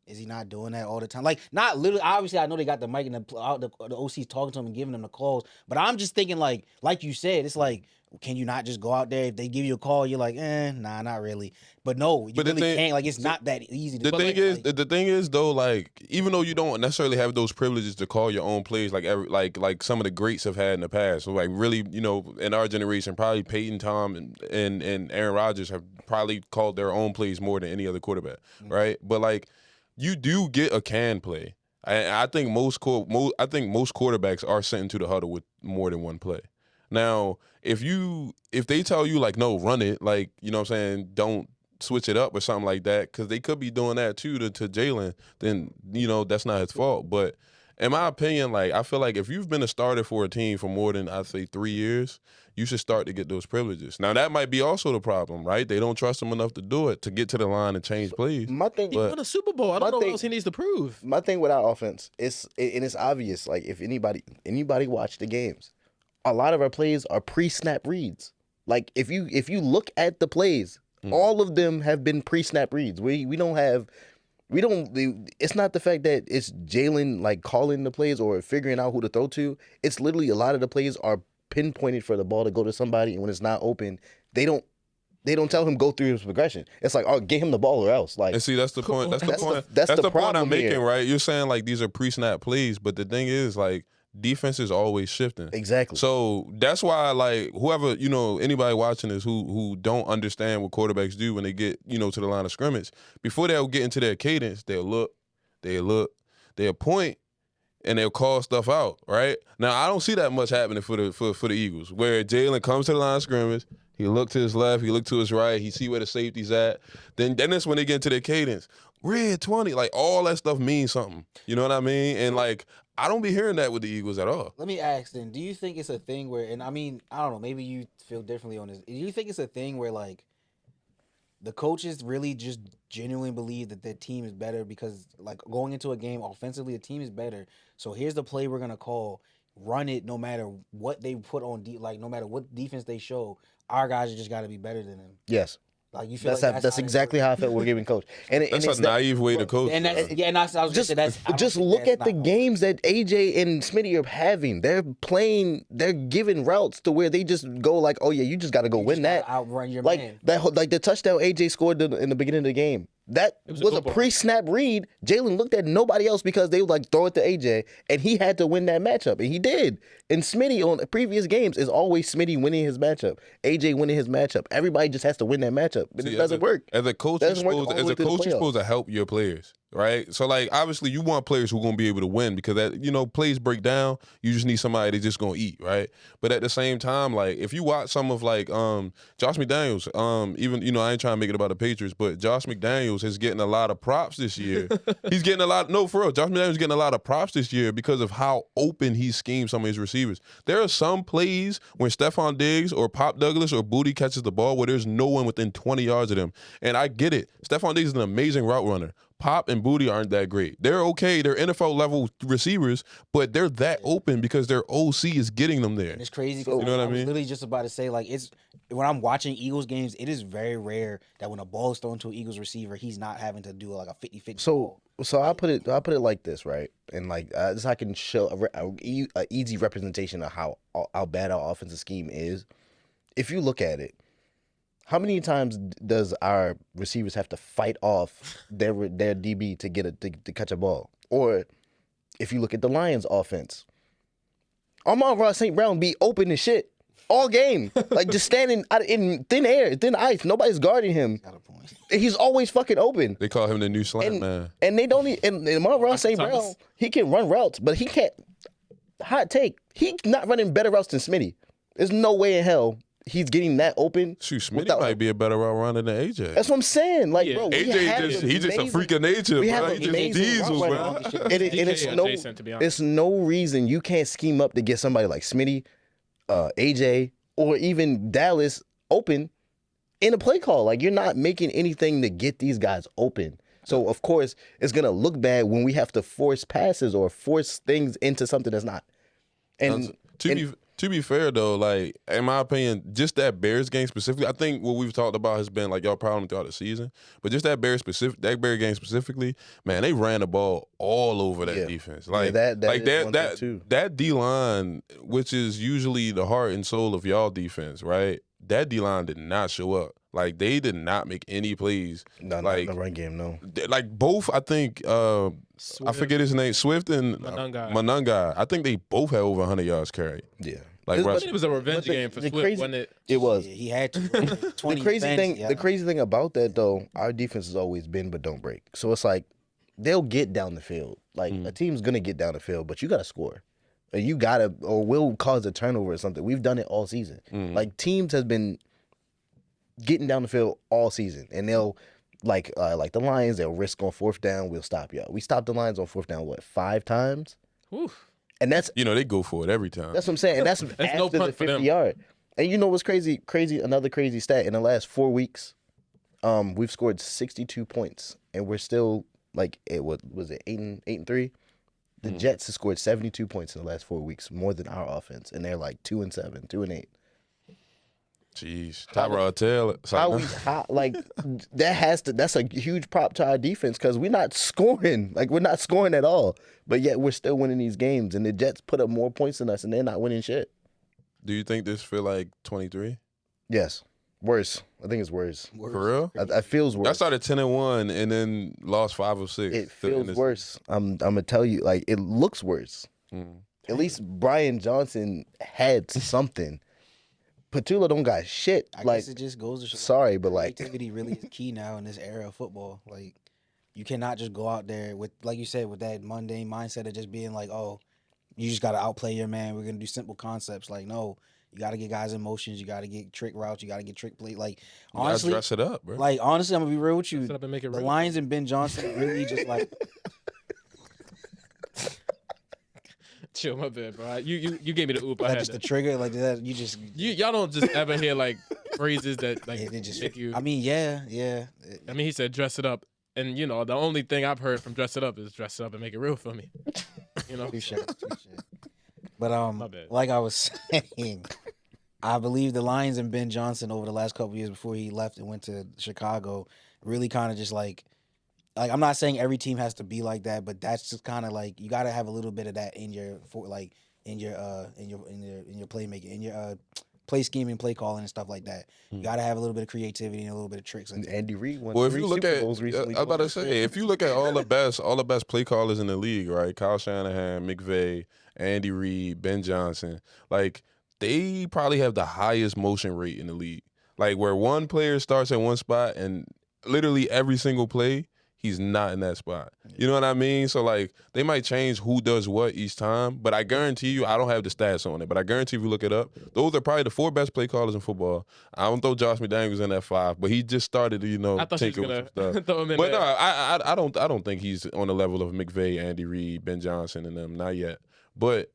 is he not doing that all the time? Like, not literally. Obviously, I know they got the mic and the OC's talking to him and giving him the calls. But I'm just thinking, like you said, it's like, can you not just go out there if they give you a call? You're like, nah, not really. But no, you But the really thing- can't. Like, it's not that easy. To The do. thing Like, is, the thing is though, like even though you don't necessarily have those privileges to call your own plays, like like some of the greats have had in the past. So like really, you know, in our generation, probably Peyton, Tom, and Aaron Rodgers have probably called their own plays more than any other quarterback, right? But like, you do get a can play. I think most quarterbacks are sent into the huddle with more than one play. Now, if they tell you like no, run it, like you know what I'm saying, don't switch it up or something like that, because they could be doing that too to Jalen, then you know that's not his fault. But in my opinion, like I feel like if you've been a starter for a team for more than I'd say 3 years, you should start to get those privileges. Now that might be also the problem, right? They don't trust him enough to do it, to get to the line and change plays. My thing, he won a Super Bowl. I my don't know what thing- else he needs to prove. my thing with our offense is, and it's obvious. Like, if anybody watched the games, a lot of our plays are pre-snap reads. Like, if you look at the plays, all of them have been pre-snap reads. It's not the fact that it's Jalen like calling the plays or figuring out who to throw to. It's literally a lot of the plays are pinpointed for the ball to go to somebody, and when it's not open, they don't tell him go through his progression. It's like, oh, get him the ball or else. Like, And see, that's the point. That's the That's the- point. that's the point I'm problem making, here. right? You're saying like these are pre-snap plays, but the thing is, like, defense is always shifting. exactly. So that's why, like, whoever, you know, anybody watching this who don't understand what quarterbacks do when they get, you know, to the line of scrimmage, before they'll get into their cadence, they'll point, and they'll call stuff out, right? Now, I don't see that much happening for the Eagles, where Jalen comes to the line of scrimmage, he look to his left, he look to his right, he see where the safety's at. Then that's when they get into their cadence. Red 20, like all that stuff means something. You know what I mean? And like, I don't be hearing that with the Eagles at all. Let me ask then, do you think it's a thing where, and I mean, I don't know, maybe you feel differently on this. Do you think it's a thing where like the coaches really just genuinely believe that their team is better because like going into a game offensively, the team is better. So here's the play we're gonna call, run it no matter what they put on, like no matter what defense they show, our guys just got to be better than them. yes, Like you feel that's like exactly how I felt we're giving coach. And That's it's a naive way to coach. And that's bro. yeah, and I was just just that's I don't just think look that's at the not- games that AJ and Smitty are having. They're giving routes to where they just go like, oh yeah, you just got to go You win just that. gotta outrun your Like man. like the touchdown AJ scored in the beginning of the game. That It was was a a football. pre-snap read. Jalen looked at nobody else because they would like throw it to AJ, and he had to win that matchup, and he did. And Smitty on previous games is always Smitty winning his matchup, AJ winning his matchup. Everybody just has to win that matchup, but See, it doesn't work. As a coach, you're Doesn't work supposed, all the as way a to the coach, you're playoffs. supposed to help your players, right? So, like, obviously, you want players who are going to be able to win because that, plays break down. You just need somebody that's just going to eat, right? But at the same time, like, if you watch some of like Josh McDaniels, even I ain't trying to make it about the Patriots, but Josh McDaniels is getting a lot of props this year. He's getting a lot. No, for real, Josh McDaniels is getting a lot of props this year because of how open he schemes some of his receivers. There are some plays when Stephon Diggs or Pop Douglas or Booty catches the ball where there's no one within 20 yards of them. And I get it. Stephon Diggs is an amazing route runner. Pop and Booty aren't that great. They're okay. They're NFL level receivers, but they're that open because their OC is getting them there. And it's crazy. 'Cause You know what I I was mean? literally just about to say, like, it's when I'm watching Eagles games, it is very rare that when a ball is thrown to an Eagles receiver, he's not having to do like a 50-50 So I put it like this, right? And like this, I can show a easy representation of how bad our offensive scheme is. If you look at it, how many times does our receivers have to fight off their DB to get to catch a ball? Or if you look at the Lions offense, Amon-Ra St. Brown be open as shit all game, like just standing out in thin air, thin ice. Nobody's guarding him. Got a point. And he's always fucking open. They call him the new slant man. And they don't. And Amon-Ra St. Thomas. Brown, he can run routes, but he can't. Hot take. He's not running better routes than Smitty. There's no way in hell he's getting that open. Shoot, Smitty without- might be a better route runner than AJ. That's what I'm saying. Like, Yeah. bro, we AJ have he's just a amazing- freak of nature, we bro. have He just amazing diesel, route bro. runners. bro. And it's DK no, adjacent, to be honest. it's no reason you can't scheme up to get somebody like Smitty, AJ, or even Dallas open in a play call. Like, you're not making anything to get these guys open. So of course it's gonna look bad when we have to force passes or force things into something that's not. And To be fair though, like in my opinion, just that Bears game specifically, I think what we've talked about has been like y'all problem throughout the season. But just that Bears game specifically, man, they ran the ball all over that Yeah. defense. Yeah, Like that like is one thing, too. that D line, which is usually the heart and soul of y'all defense, right? That D line did not show up. Like they did not make any plays. no, not like in the run game, no. like both, I think. I forget his name, Swift and Manungai. I think they both had over 100 yards carried. Yeah. Like But- Russ- It was a revenge But the- game for the Swift, crazy- wasn't it? It was. Yeah, he had to. The 20 crazy defense, thing, yeah. the crazy thing about that though, our defense has always been but don't break. So it's like they'll get down the field. Like a team's gonna get down the field, but you gotta score. Or you gotta, or will cause a turnover or something. We've done it all season. Like teams has been getting down the field all season, and they'll like the Lions, they'll risk on fourth down. We'll stop y'all. We stopped the Lions on fourth down 5 times, Oof. and that's they go for it every time. That's what I'm saying. And that's no after the punt for 50 them. yard. And you know what's crazy? Another crazy stat. In the last 4 weeks, we've scored 62 points. And we're still like was it 8-3? The Jets have scored 72 points in the last 4 weeks, more than our offense. And they're like 2-7, 2-8. Jeez, Tyrod Taylor. That's a huge prop to our defense because we're not scoring. Like, we're not scoring at all. But yet we're still winning these games. And the Jets put up more points than us and they're not winning shit. Do you think this feel like 23? Yes. Worse. I think it's worse. For real? It feels worse. I started 10-1 and then lost 5 of 6. It feels worse. I'm gonna tell you, like, it looks worse. At least Brian Johnson had something. Petula don't got shit. I Like, guess it just goes to show. sorry, but like, Creativity really is key now in this era of football. Like, you cannot just go out there with, like you said, with that mundane mindset of just being like, oh, you just got to outplay your man. We're going to do simple concepts. Like, no, you got to get guys in motions. You got to get trick routes. You got to get trick play. Like, honestly, dress it up, bro. like, honestly, I'm going to be real with you. Dress it up and make it The real. Lions and Ben Johnson really just like, Chill, my bad, bro. You gave me the oop. I that had just to. the trigger. Like, that you just, Y'all don't just ever hear like phrases that like it just, make you. I mean, yeah. I mean, he said dress it up, and you know the only thing I've heard from dress it up is dress it up and make it real for me. You know, Touche. But My bad. like I was saying, I believe the Lions and Ben Johnson over the last couple years before he left and went to Chicago really kind of just like I'm not saying every team has to be like that, but that's just kind of like you got to have a little bit of that in your playmaking, in your play scheming, play calling, and stuff like that. You got to have a little bit of creativity and a little bit of tricks. And Andy Reid won Well, if 3 you look Super at, Bowls recently. I was about to say, if you look at all the best play callers in the league, right? Kyle Shanahan, McVay, Andy Reid, Ben Johnson, like they probably have the highest motion rate in the league. Like where one player starts at one spot and literally every single play, he's not in that spot. You know what I mean? So like they might change who does what each time, but I guarantee you, I don't have the stats on it, but I guarantee if you look it up, those are probably the 4 best play callers in football. I don't throw Josh McDaniels in that 5, but he just started to, I thought he was tinker with gonna some stuff. throw him in But there. no, I don't think he's on the level of McVay, Andy Reid, Ben Johnson, and them. Not yet. But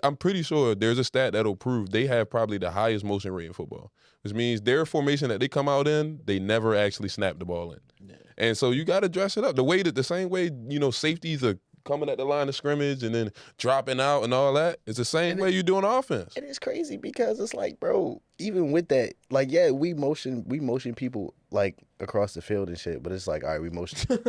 I'm pretty sure there's a stat that'll prove they have probably the highest motion rate in football, which means their formation that they come out in, they never actually snap the ball in. Yeah. And so you got to dress it up the same way, safeties are coming at the line of scrimmage and then dropping out and all that. It's the same way you do on offense. And it's crazy because it's like, bro, even with that, like, yeah, we motion people like across the field and shit, but it's like, all right, we motion.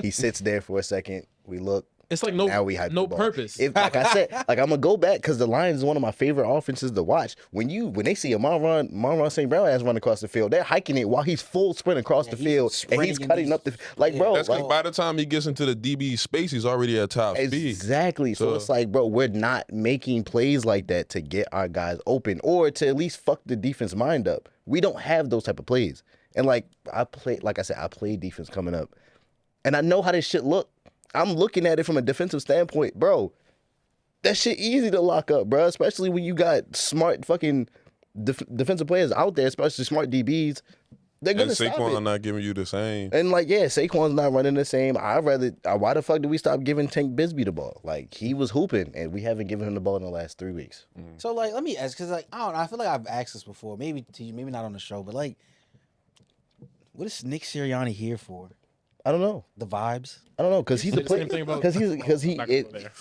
He sits there for a second. We look. It's like Now we hype no the ball. purpose. Like I said, like I'm gonna go back because the Lions is one of my favorite offenses to watch. When they see a Monron St. Brown ass run across the field, they're hiking it while he's full sprint across the field and he's cutting up the bro. That's because by the time he gets into the DB space, he's already at top speed. Exactly. So it's like, bro, we're not making plays like that to get our guys open or to at least fuck the defense mind up. We don't have those type of plays. And like I play defense coming up, and I know how this shit look. I'm looking at it from a defensive standpoint, bro. That shit easy to lock up, bro. Especially when you got smart fucking defensive players out there, especially smart DBs. They're gonna stop it. Saquon not giving you the same. And like, yeah, Saquon's not running the same. Why the fuck did we stop giving Tank Bisbee the ball? Like he was hooping, and we haven't given him the ball in the last 3 weeks. So like, let me ask, because like I don't know, I feel like I've asked this before, maybe to you, maybe not on the show, but like, what is Nick Sirianni here for? I don't know. The vibes. I don't know because he's a player. Because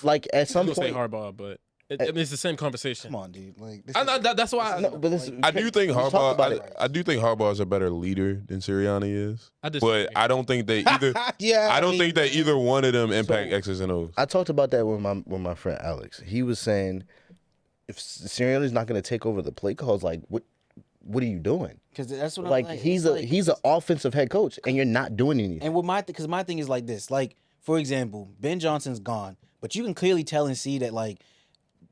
like at some I'm gonna say point. Harbaugh, but it's the same conversation. Come on, dude. Like this That's why. No, but this, I do think let's talk about Harbaugh. it. I do think Harbaugh is a better leader than Sirianni is. I But I don't think they either. yeah. I don't think that either one of them impact X's and O's. I talked about that with my friend Alex. He was saying if Sirianni's not going to take over the play calls, like what are you doing? Because that's what Like I'm like. he's It's an offensive head coach, and you're not doing anything. And with because my thing is like this. Like, for example, Ben Johnson's gone, but you can clearly tell and see that like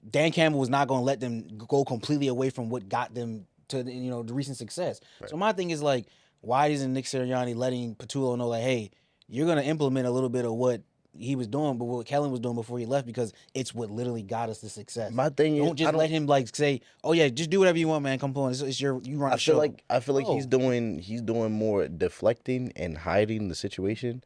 Dan Campbell was not going to let them go completely away from what got them to the recent success. Right. So my thing is like, why isn't Nick Sirianni letting Patullo know like, hey, you're going to implement a little bit of what he was doing, but what Kellen was doing before he left, because it's what literally got us to success. My thing don't is, let him like say, "Oh yeah, just do whatever you want, man. Come on, it's you run the show." I feel like he's doing more deflecting and hiding the situation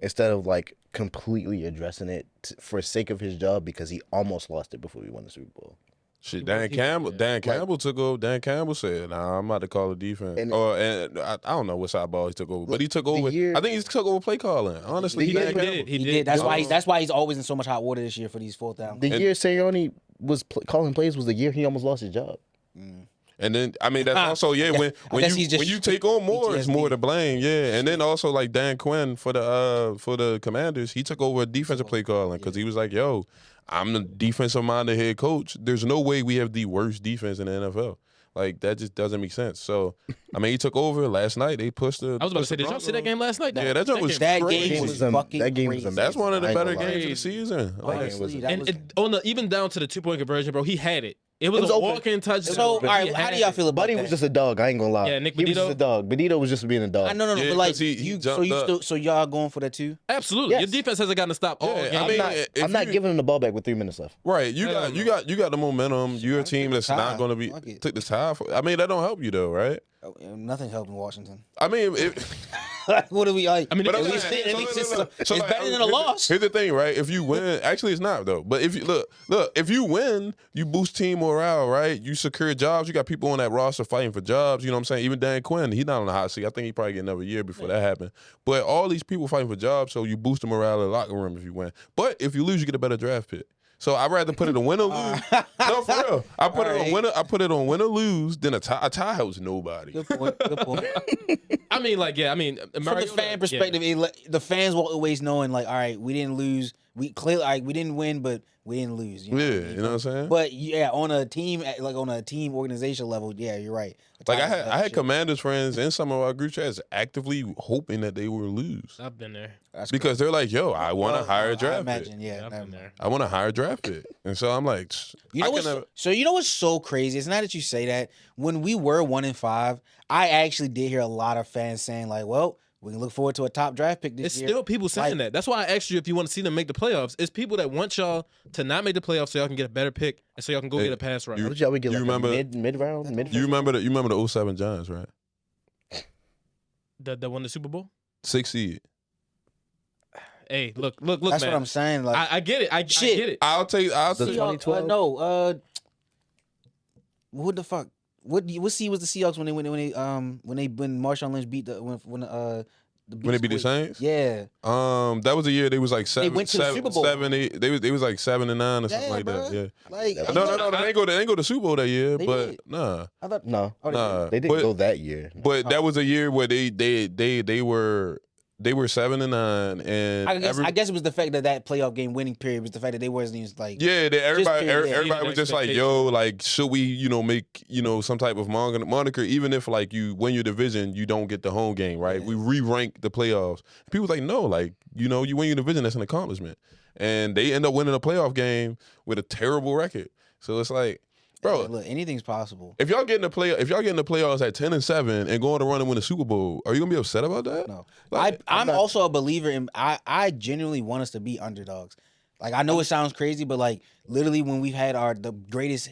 instead of like completely addressing it for sake of his job because he almost lost it before we won the Super Bowl. Shit, Dan Campbell took over. Dan Campbell said, "Nah, I'm about to call the defense." And I don't know what side ball he took over, but he took over. I think he took over play calling. Honestly, he did. That's why he's always in so much hot water this year for these 4th down. The year Sirianni was calling plays was the year he almost lost his job. And then that's also when you take on more, it's more to blame. Yeah, and then also like Dan Quinn for the Commanders, he took over defensive play calling because he was like, "Yo, I'm the defensive minded head coach. There's no way we have the worst defense in the NFL. Like that just doesn't make sense." So I mean, he took over last night. They pushed the. I was about to say, did y'all see that game last night? Yeah, that game was that crazy. game was fucking that game crazy. was That's one of the better games of the lie. season. Honestly, even down to the 2-point conversion, bro, he had it. It was a open. walk-in touchdown. So, all right, how do y'all feel about Buddy that? was just a dog. I ain't gonna lie. Yeah, Nick he was Benito? just a dog. Benito was just being a dog. No, Yeah, but like 'cause he jumped up. so y'all going for that too? Absolutely. Yes. Your defense hasn't gotten to stop all Yeah, game. I mean, I'm not giving him the ball back with 3 minutes left. Right, you got the momentum. You're a team that's not going to be Fuck it. took the tie. I mean, that don't help you though, right? Nothing helped in Washington. I mean, What do we like? I mean, But at I'm least saying- it's like, better than a loss. Here's the thing, right? If you win, actually, it's not though. But if you look, if you win, you boost team morale, right? You secure jobs. You got people on that roster fighting for jobs. You know what I'm saying? Even Dan Quinn, he's not on the hot seat. I think he probably get another year before that happened. But all these people fighting for jobs, so you boost the morale in the locker room if you win. But if you lose, you get a better draft pick. So I'd rather put it on win or lose. No, for real. I put it on win or lose than a tie. A tie helps nobody. Good point. I mean, like, yeah, I mean, From the fan perspective, the fans will always knowing like, all right, we didn't lose, we clearly like we didn't win, but we didn't lose. You know Yeah, what I mean? you know what I'm saying? But yeah, on a team organization level, yeah, you're right. Like I had Shit. Commanders friends in some of our group chats actively hoping that they would lose I've been there. That's because they're like, "Yo, I want to hire a I draft imagine, pick. yeah. I've never been mind. there. I want to hire a draft pick." And so I'm like, You know I what's can never- so you know what's so crazy? It's not that you say that. When we were 1-5, I actually did hear a lot of fans saying like, "Well, we can look forward to a top draft pick this It's year." still people saying Like- that. That's why I asked you if you want to see them make the playoffs. It's people that want y'all to not make the playoffs so y'all can get a better pick and so y'all can go Hey, get a pass round. What y'all would get You like remember- mid round, mid. you remember the 07 Giants, right? That won the Super Bowl. 6 seed. Hey, look, That's man. what I'm saying. Like, I get it. I Shit. get it. I'll The take 2012? no, what the fuck? What seed was the Seahawks when Marshawn Lynch beat the when when they beat the Saints. Yeah, That was a year they was like seven. went to the Super Bowl. 7, 8. They was like 7-9 or something Yeah, like that. bruh. Yeah. like No. They ain't go to Super Bowl that year, They but did. nah. I thought No, oh, Nah. they didn't But- go that year. But that was a year where they were 7-9 and I guess it was the fact that playoff game winning period was the fact that they wasn't even like yeah, everybody period. everybody was just like, yo, like should we, make, some type of moniker, even if like you win your division, you don't get the home game, right? Yeah. We re-rank the playoffs. People was like, no, like, you win your division, that's an accomplishment. And they end up winning a playoff game with a terrible record. So it's like, bro, look, anything's possible. if y'all get in the playoffs at 10-7 and go on to run and win a Super Bowl, are you gonna be upset about that? No, Like, I'm also a believer in. I genuinely want us to be underdogs. Like I know it sounds crazy, but like literally when we've had our greatest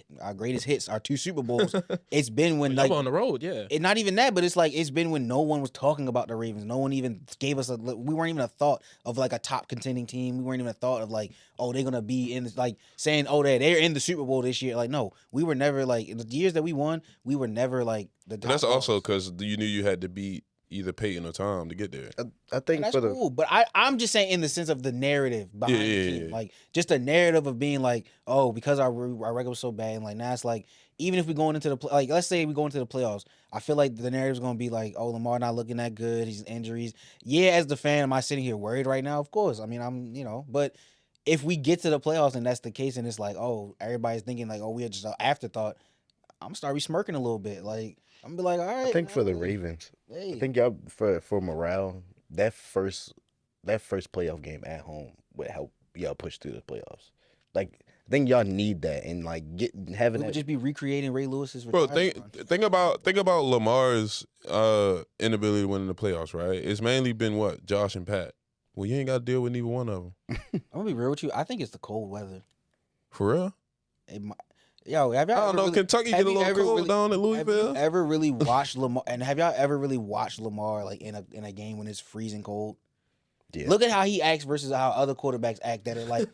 hits, our 2 Super Bowls, it's been when Y'all like on the road, yeah. it, not even that, but it's like it's been when no one was talking about the Ravens. No one even gave us we weren't even a thought of like a top contending team. We weren't even a thought of like, oh, they're gonna be in like saying, oh, they're in the Super Bowl this year. Like no, we were never like in the years that we won, we were never like the top that's also dogs. because you knew you had to beat either Peyton or Tom to get there. I think That's for the cool, but I'm just saying in the sense of the narrative behind the team, Yeah. like just the narrative of being like, oh, because our record was so bad, and like now it's like even if we going into the like, let's say we go into the playoffs, I feel like the narrative's gonna be like, oh, Lamar not looking that good, he's injuries. Yeah, as the fan, am I sitting here worried right now? Of course, I mean I'm but if we get to the playoffs and that's the case, and it's like, oh, everybody's thinking like, oh, we are just an afterthought, I'm gonna start smirking a little bit, like I'm gonna be like, all right. I think for the man, Ravens, hey. I think y'all for morale, that first playoff game at home would help y'all push through the playoffs. Like I think y'all need that and like having we would that. just be recreating Ray Lewis's Bro, retirement run. think about Lamar's inability to win in the playoffs, right? It's mainly been what? Josh and Pat. Well, you ain't got to deal with neither one of them. I'm gonna be real with you. I think it's the cold weather. For real? Yo, have y'all I don't ever know. really, Kentucky have get a you little ever cold really- down in have Louisville. you ever really watched Lamar? And have y'all ever really watched Lamar like in a game when it's freezing cold? Yeah. Look at how he acts versus how other quarterbacks act that are like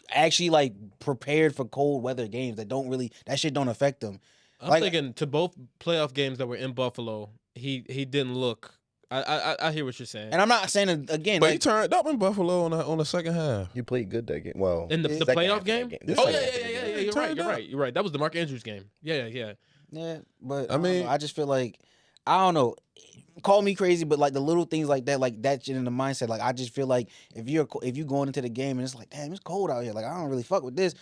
actually like prepared for cold weather games that shit don't affect them. I'm Like- thinking to both playoff games that were in Buffalo, he didn't look. I hear what you're saying. And I'm not saying it again. But he Like, turned up in Buffalo on the second half. You played good that game. Well, In the second half playoff of that game? The Oh second yeah, half of yeah, the yeah, game. yeah. You're Turned up. right. You're right. That was the Mark Andrews game. Yeah. yeah, but I mean- I just feel like I don't know. Call me crazy, but like the little things like that shit in the mindset. Like I just feel like if you going into the game and it's like, damn, it's cold out here. Like I don't really fuck with this.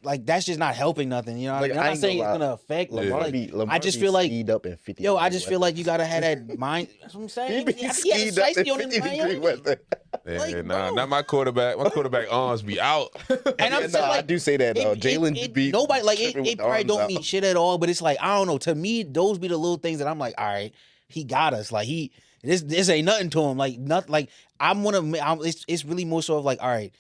Like that's just not helping nothing. You know, Like, I'm I not ain't saying gonna it's lie. gonna affect. Lamar Like, Lamar I just be feel like, skied up in 50. yo, I just feel like you gotta have that mind. That's what I'm saying. he be He had skied up shiesty in on him 50 in degree Miami. weather. Yeah, Like, nah, bro. not my quarterback. My quarterback arms be out. And I'm Yeah, saying, nah, I like, do say that though. Jalen be nobody like tripping with it the probably arms don't out. mean shit at all, but it's like I don't know. To me, those be the little things that I'm like, all right, he got us. Like this ain't nothing to him. Like nothing. Like it's really more so of like, all right,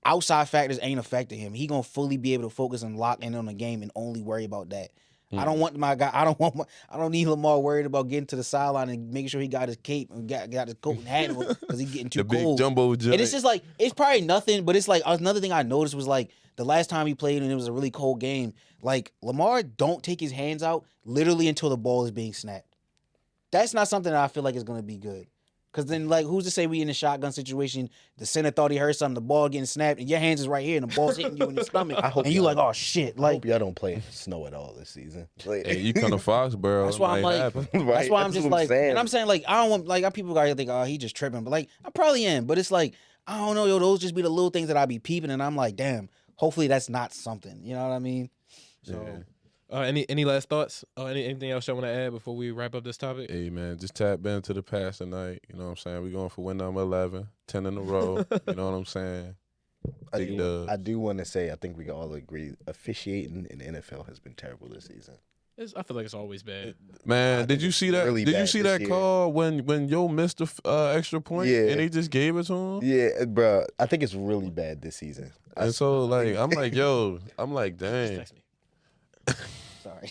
outside factors ain't affecting him. He gonna fully be able to focus and lock in on the game and only worry about that. I don't want my guy. I don't need Lamar worried about getting to the sideline and making sure he got his cape and got his coat and hat because he's getting too The big cold. jumbo joint. And it's just like it's probably nothing, but it's like another thing I noticed was like the last time he played and it was a really cold game. Like Lamar don't take his hands out literally until the ball is being snapped. That's not something that I feel like is gonna be good. Cause then like who's to say we in a shotgun situation? The center thought he heard something, the ball getting snapped, and your hands is right here and the ball's hitting you in the stomach. I hope and you y'all- like, oh shit. I Like hope y'all don't play in snow at all this season. Like, Hey, you come to Foxborough. That's why I'm it might like- happen. that's right? why I'm just what like, saying. and I'm saying like I don't want like people gotta think, oh, he just tripping, but like I probably am, but it's like I don't know, yo. Those just be the little things that I be peeping, and I'm like, damn. Hopefully that's not something. You know what I mean? So. Yeah. Any last thoughts? Anything else y'all want to add before we wrap up this topic? Hey, man, just tap into the past tonight. You know what I'm saying? We're going for win number 11, 10 in a row. You know what I'm saying? I do want to say, I think we can all agree, officiating in the NFL has been terrible this season. I feel like it's always bad. Man, did you see that? really Did you bad see this that year. call when Yo missed the extra point Yeah. and they just gave it to him? Yeah, bro. I think it's really bad this season. And so, like, I'm like, yo, I'm like, Just dang. text me. Sorry.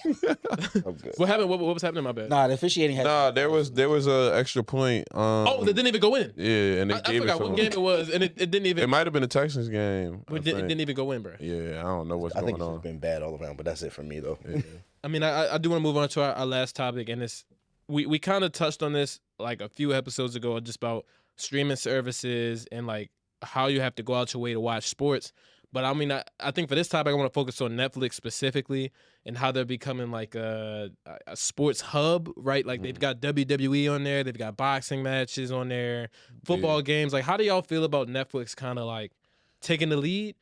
I'm good. What happened? What was happening? My bad. Nah, the officiating has. Nah, there was a extra point. Oh, that didn't even go in. Yeah, and they I gave it forgot to what him. game it was, and it didn't even. It might have been a Texans game. I It think. didn't even go in, bro. Yeah, I don't know what's I think going it's on. been bad all around, but that's it for me though. Yeah. I mean, I do want to move on to our last topic, and it's we kind of touched on this like a few episodes ago, just about streaming services and like how you have to go out your way to watch sports. But I mean, I think for this topic, I want to focus on Netflix specifically and how they're becoming like a sports hub, right? Like they've got WWE on there, they've got boxing matches on there, football games. Like, how do y'all feel about Netflix kind of like taking the lead?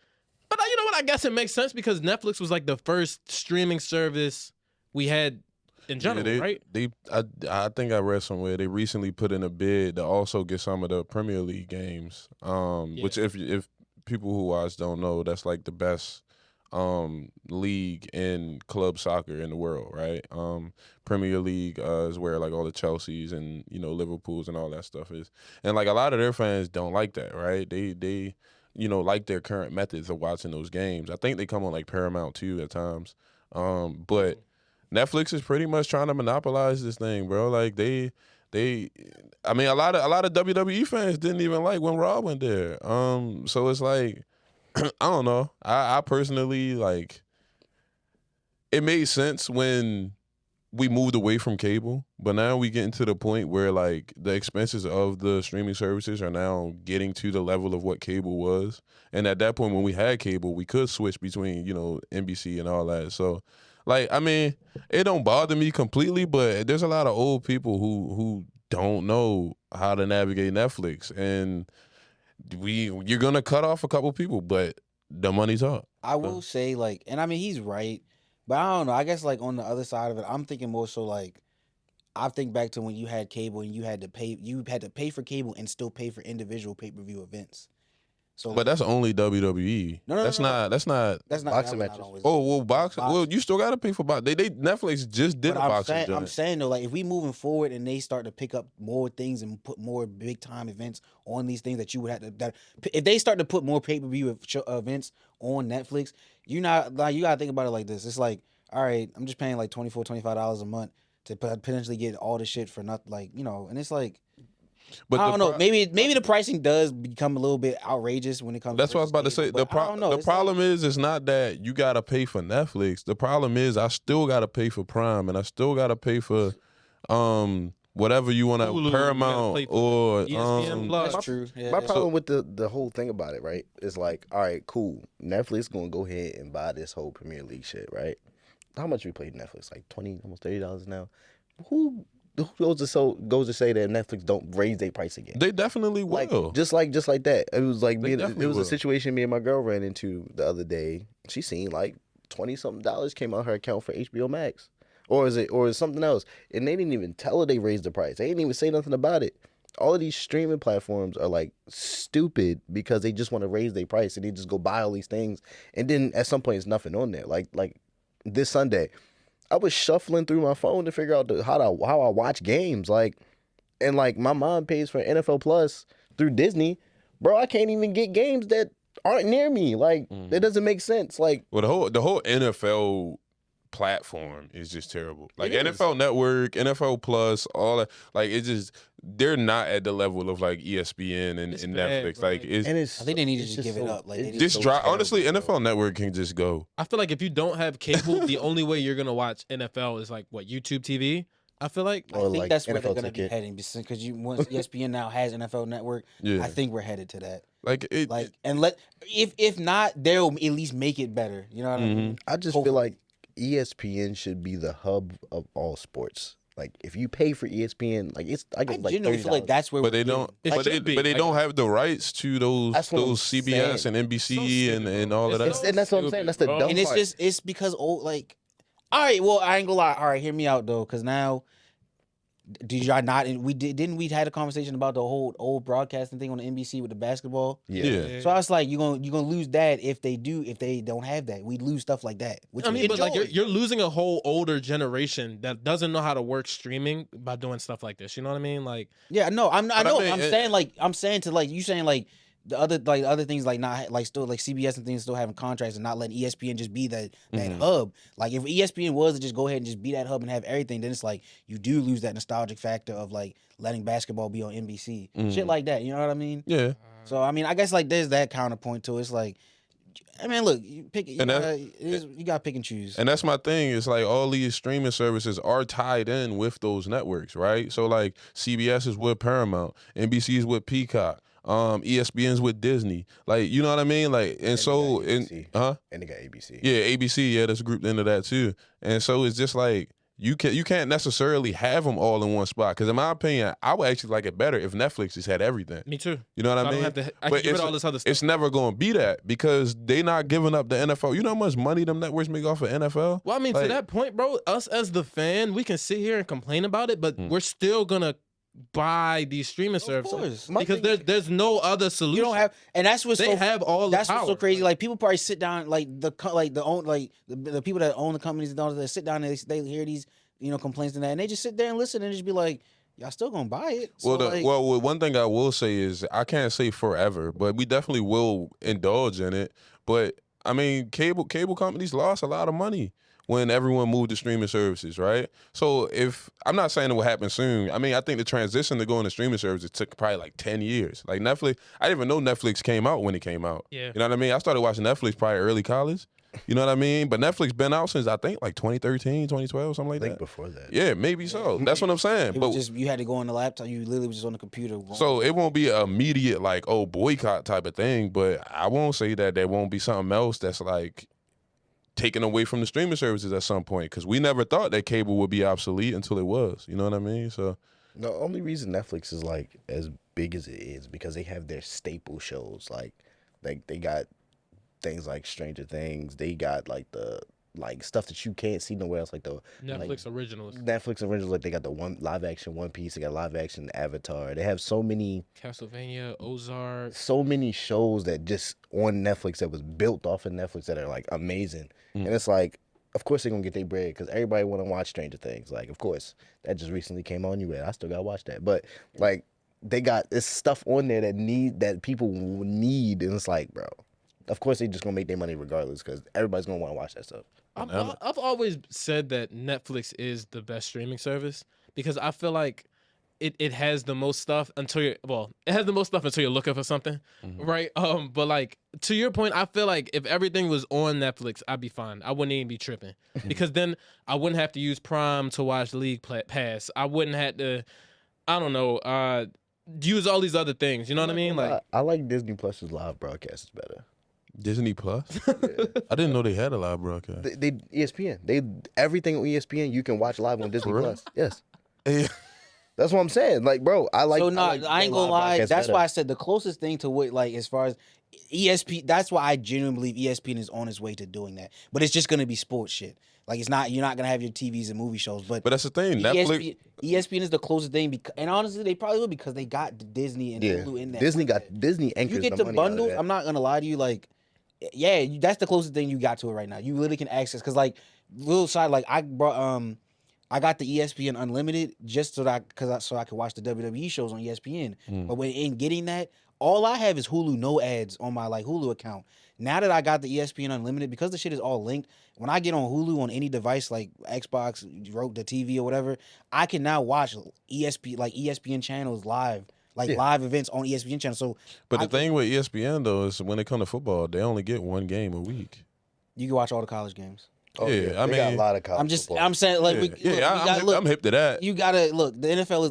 But you know what? I guess it makes sense because Netflix was like the first streaming service we had in general, right? I think I read somewhere they recently put in a bid to also get some of the Premier League games. Which if people who watch don't know, that's like the best league in club soccer in the world, right? Premier League is where like all the Chelseas and Liverpools and all that stuff is, and like a lot of their fans don't like that, right? They like their current methods of watching those games. I think they come on like Paramount too at times, but Netflix is pretty much trying to monopolize this thing, bro. Like I mean, a lot of WWE fans didn't even like when Raw went there. So it's like, I don't know. I personally like. It made sense when we moved away from cable, but now we getting to the point where like the expenses of the streaming services are now getting to the level of what cable was. And at that point, when we had cable, we could switch between NBC and all that. So, like, I mean, it don't bother me completely, but there's a lot of old people who don't know how to navigate Netflix, and you're gonna cut off a couple people, but the money's up. I will say, like, and I mean, he's right, but I don't know. I guess, like, on the other side of it, I'm thinking more so, like, I think back to when you had cable and you had to pay for cable and still pay for individual pay-per-view events. So, But that's only WWE. No, That's not. that's not boxing that was not matches. always- Oh well, boxing. Boxing. Well, you still gotta pay for boxing. They Netflix just did But a boxing. I'm joint. saying though, like, if we moving forward and they start to pick up more things and put more big time events on these things that you would have to, that if they start to put more pay per view events on Netflix, you gotta think about it like this. It's like, all right, I'm just paying like $25 a month to potentially get all the shit for nothing, like, and it's like. But I don't know. Maybe the pricing does become a little bit outrageous when it comes. That's to what I was about to say. cable, but I don't know. The It's problem is, it's not that you gotta pay for Netflix. The problem is, I still gotta pay for Prime, and I still gotta pay for whatever you want to Hulu, Paramount you gotta pay for or ESPN Plus. That's true. Yeah, My yeah. problem with the whole thing about it, right, is like, all right, cool. Netflix gonna go ahead and buy this whole Premier League shit, right? How much we pay Netflix? Like $20, almost $30 now. Who goes to say that Netflix don't raise their price again? They definitely Like will. just like that. It was like They it definitely was will. a situation me and my girl ran into the other day. She seen like $20-something came out her account for HBO Max, or is it something else? And they didn't even tell her they raised the price. They didn't even say nothing about it. All of these streaming platforms are like stupid because they just want to raise their price and they just go buy all these things, and then at some point it's nothing on there. Like this Sunday, I was shuffling through my phone to figure out how I watch games. And my mom pays for NFL Plus through Disney. Bro, I can't even get games that aren't near me. That doesn't make sense. Like, Well, the whole NFL platform is just terrible. Like It is. NFL Network, NFL Plus, all that. Like it's just they're not at the level of like ESPN and It's and bad, Netflix. bro. Like it's and it's I think they need to it's just give it so- up. Like, it's they need just so drop. terrible, Honestly, bro. NFL Network can just go. I feel like if you don't have cable, the only way you're gonna watch NFL is like what, YouTube TV. I feel like. I Or think like that's where they're NFL going to be Ticket. heading because once ESPN now has NFL Network, Yeah, I think we're headed to that. like it. Like, and if not, they'll at least make it better. You know what I mean? I just feel like ESPN should be the hub of all sports. Like if you pay for ESPN, like I I get like genuinely feel like $30. that's where But we're they don't. It But they, should be. but they Like, don't have the rights to those That's what I'm CBS saying. and NBC So stupid, and bro. all of that. It's And that's what I'm saying. That's the bro. dumb and it's part. it's because old like. All right, well I ain't gonna lie. All right, hear me out though, because now. Did y'all not? And didn't we had a conversation about the whole old broadcasting thing on the NBC with the basketball? Yeah. So I was like, you're gonna lose that if they don't have that. We lose stuff like that. Which I we mean, but like enjoy. you're losing a whole older generation that doesn't know how to work streaming by doing stuff like this. You know what I mean? Like, Yeah, no, I But I know. mean, I'm saying to like you saying like the other things like not like still like CBS and things still having contracts and not letting ESPN just be that hub. Like if ESPN was to just go ahead and just be that hub and have everything, then it's like you do lose that nostalgic factor of like letting basketball be on NBC, shit like that. You know what I mean? Yeah. So I mean, I guess like there's that counterpoint to it. It's like, I mean, look, you pick you And gotta pick and choose. And that's my thing. It's like all these streaming services are tied in with those networks, right? So like CBS is with Paramount, NBC is with Peacock, ESPN's with Disney. Like, you know what I mean? Like, and so, they got and ABC. And they got ABC. yeah, ABC, yeah, that's grouped into that too. And so it's just like you can't necessarily have them all in one spot. Because in my opinion, I would actually like it better if Netflix just had everything. me too. You know what So I I mean? don't have to. I But can give it it's- all this other stuff. It's never going to be that because they not giving up the NFL. You know how much money them networks make off of NFL? Well, I mean, Like- to that point, bro, us as the fan, we can sit here and complain about it, but we're still gonna buy these streaming services course. because there's no other solution. You don't have, and that's what's They so, have all the that's what's so power. crazy. Like people probably sit down, like the people that own the companies and all that sit down and they hear these complaints and that, and they just sit there and listen and just be like, y'all still gonna buy it? So, like, Well, one thing I will say is I can't say forever, but we definitely will indulge in it. But I mean, cable companies lost a lot of money when everyone moved to streaming services, right? So if I'm not saying it will happen soon, I mean, I think the transition to going to streaming services took probably like 10 years. Like Netflix, I didn't even know Netflix came out when it came out. Yeah. You know what I mean? I started watching Netflix probably early college. You know what I mean? But Netflix been out since I think like 2013, 2012, something like I think that. before that. Yeah, maybe so. That's what I'm saying. it But was just you had to go on the laptop. You literally was just on the computer. so it won't be an immediate like boycott type of thing, but I won't say that there won't be something else that's like taken away from the streaming services at some point because we never thought that cable would be obsolete until it was. You know what I mean? So The only reason Netflix is like as big as it is because they have their staple shows. Like they got things like Stranger Things. They got like the stuff that you can't see nowhere else. Like the Netflix originals, Netflix originals. Like they got the live action One Piece. They got live action Avatar. They have so many Castlevania, Ozark. shows that just on Netflix that was built off of Netflix that are like amazing. And it's like, of course they're gonna get their bread because everybody want to watch Stranger Things. Like, of course that just recently came on. I still gotta watch that. But like, they got this stuff on there that people need, and it's like, bro, of course they just gonna make their money regardless because everybody's gonna want to watch that stuff. I've always said that Netflix is the best streaming service because I feel like it has the most stuff it has the most stuff until you're looking for something, right? But like to your point, I feel like if everything was on Netflix, I'd be fine. I wouldn't even be tripping because then I wouldn't have to use Prime to watch League Pass. I wouldn't have to, I don't know, use all these other things. You know what I mean? Like I like Disney Plus's live broadcasts better. Disney Plus, I didn't know they had a live broadcast. They ESPN. Everything on ESPN you can watch live on Disney real? Plus. Yes. Yeah. That's what I'm saying. Like, bro, I like. So no, I ain't their gonna live lie. broadcasts That's better. why I said the closest thing to what like as far as ESPN. That's why I genuinely believe ESPN is on its way to doing that. But it's just gonna be sports shit. Like it's not. You're not gonna have your TVs and movie shows. But But that's the thing. Netflix. ESPN is the closest thing. And honestly, they probably will because they got Disney and Yeah, Hulu in there. Disney with got that. Disney anchors You get the the money out of bundles. that. I'm not gonna lie to you. Like, yeah, that's the closest thing you got to it right now. You literally can access because like little side like I brought I got the ESPN Unlimited just so that so I could watch the WWE shows on ESPN. But when in getting that, all I have is Hulu no ads on my like Hulu account. Now that I got the ESPN Unlimited, because the shit is all linked, when I get on Hulu on any device like Xbox, the TV or whatever, I can now watch ESPN channels live, live events on ESPN channels. So But I the thing with ESPN though is when it comes to football, they only get one game a week. you can watch all the college games. Oh, Yeah, yeah. I They got a mean, lot of college football. I'm saying like I'm hip to that. You gotta look. The NFL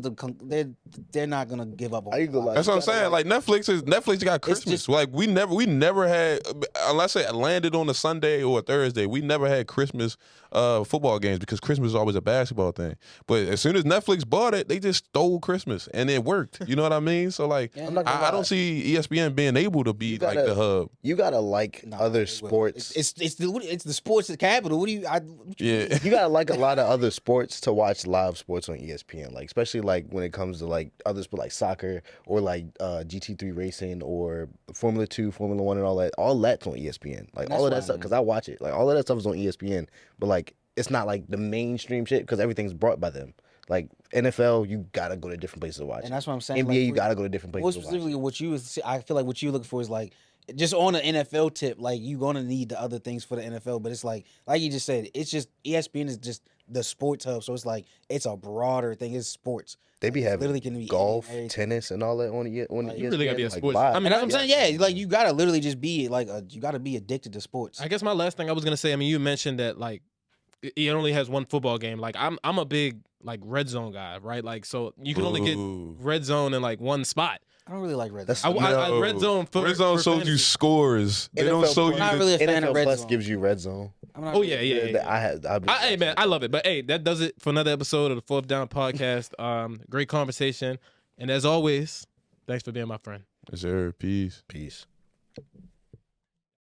is they're not gonna give up on. How you gonna lie? That's what I'm saying. Like Netflix got Christmas. just- Like we never had, unless it landed on a Sunday or a Thursday. We never had Christmas football games because Christmas is always a basketball thing. But as soon as Netflix bought it, they just stole Christmas and it worked. You know what I mean? So like, Yeah. I'm not gonna I lie. don't see ESPN being able to be like the hub. You gotta like Nah, other it will. sports. It's the sports capital. What do you? Yeah. You gotta like a lot of other sports to watch live sports on ESPN. Like especially like when it comes to like other sports like soccer or like GT3 racing or Formula 2, Formula 1 and all that. All that's on ESPN. Like all of that stuff because I watch it. Like all of that stuff is on ESPN. But like it's not like the mainstream shit because everything's brought by them. Like NFL, you gotta go to different places to watch. And that's what I'm saying. NBA, like, you gotta go to different More places to watch. specifically, what you was, I feel like what you looking for is like just on the NFL tip. Like you gonna need the other things for the NFL, but it's like you just said, it's just ESPN is just the sports hub. So it's like it's a broader thing. It's sports. They be having literally can be golf, everything. tennis, and all that on you ESPN. really gotta be a like, sports- live. I mean, And that's what I'm saying. Yeah, like you gotta literally just be like you gotta be addicted to sports. I guess my last thing I was gonna say. I mean, you mentioned that like it only has one football game. Like I'm a big like red zone guy, right? Like so you can only get Ooh. red zone in like one spot. I don't really like red. That's- Zone. I red zone for Red Zone for shows you fantasy. scores. They don't NFL show you. I'm not the- really a fan NFL of red Plus zone. gives you red zone. I'm not Oh really- yeah. Hey man, I love it. But hey, that does it for another episode of the Fourth Down Podcast. Great conversation, and as always, thanks for being my friend. Yes, sir. Peace. Peace.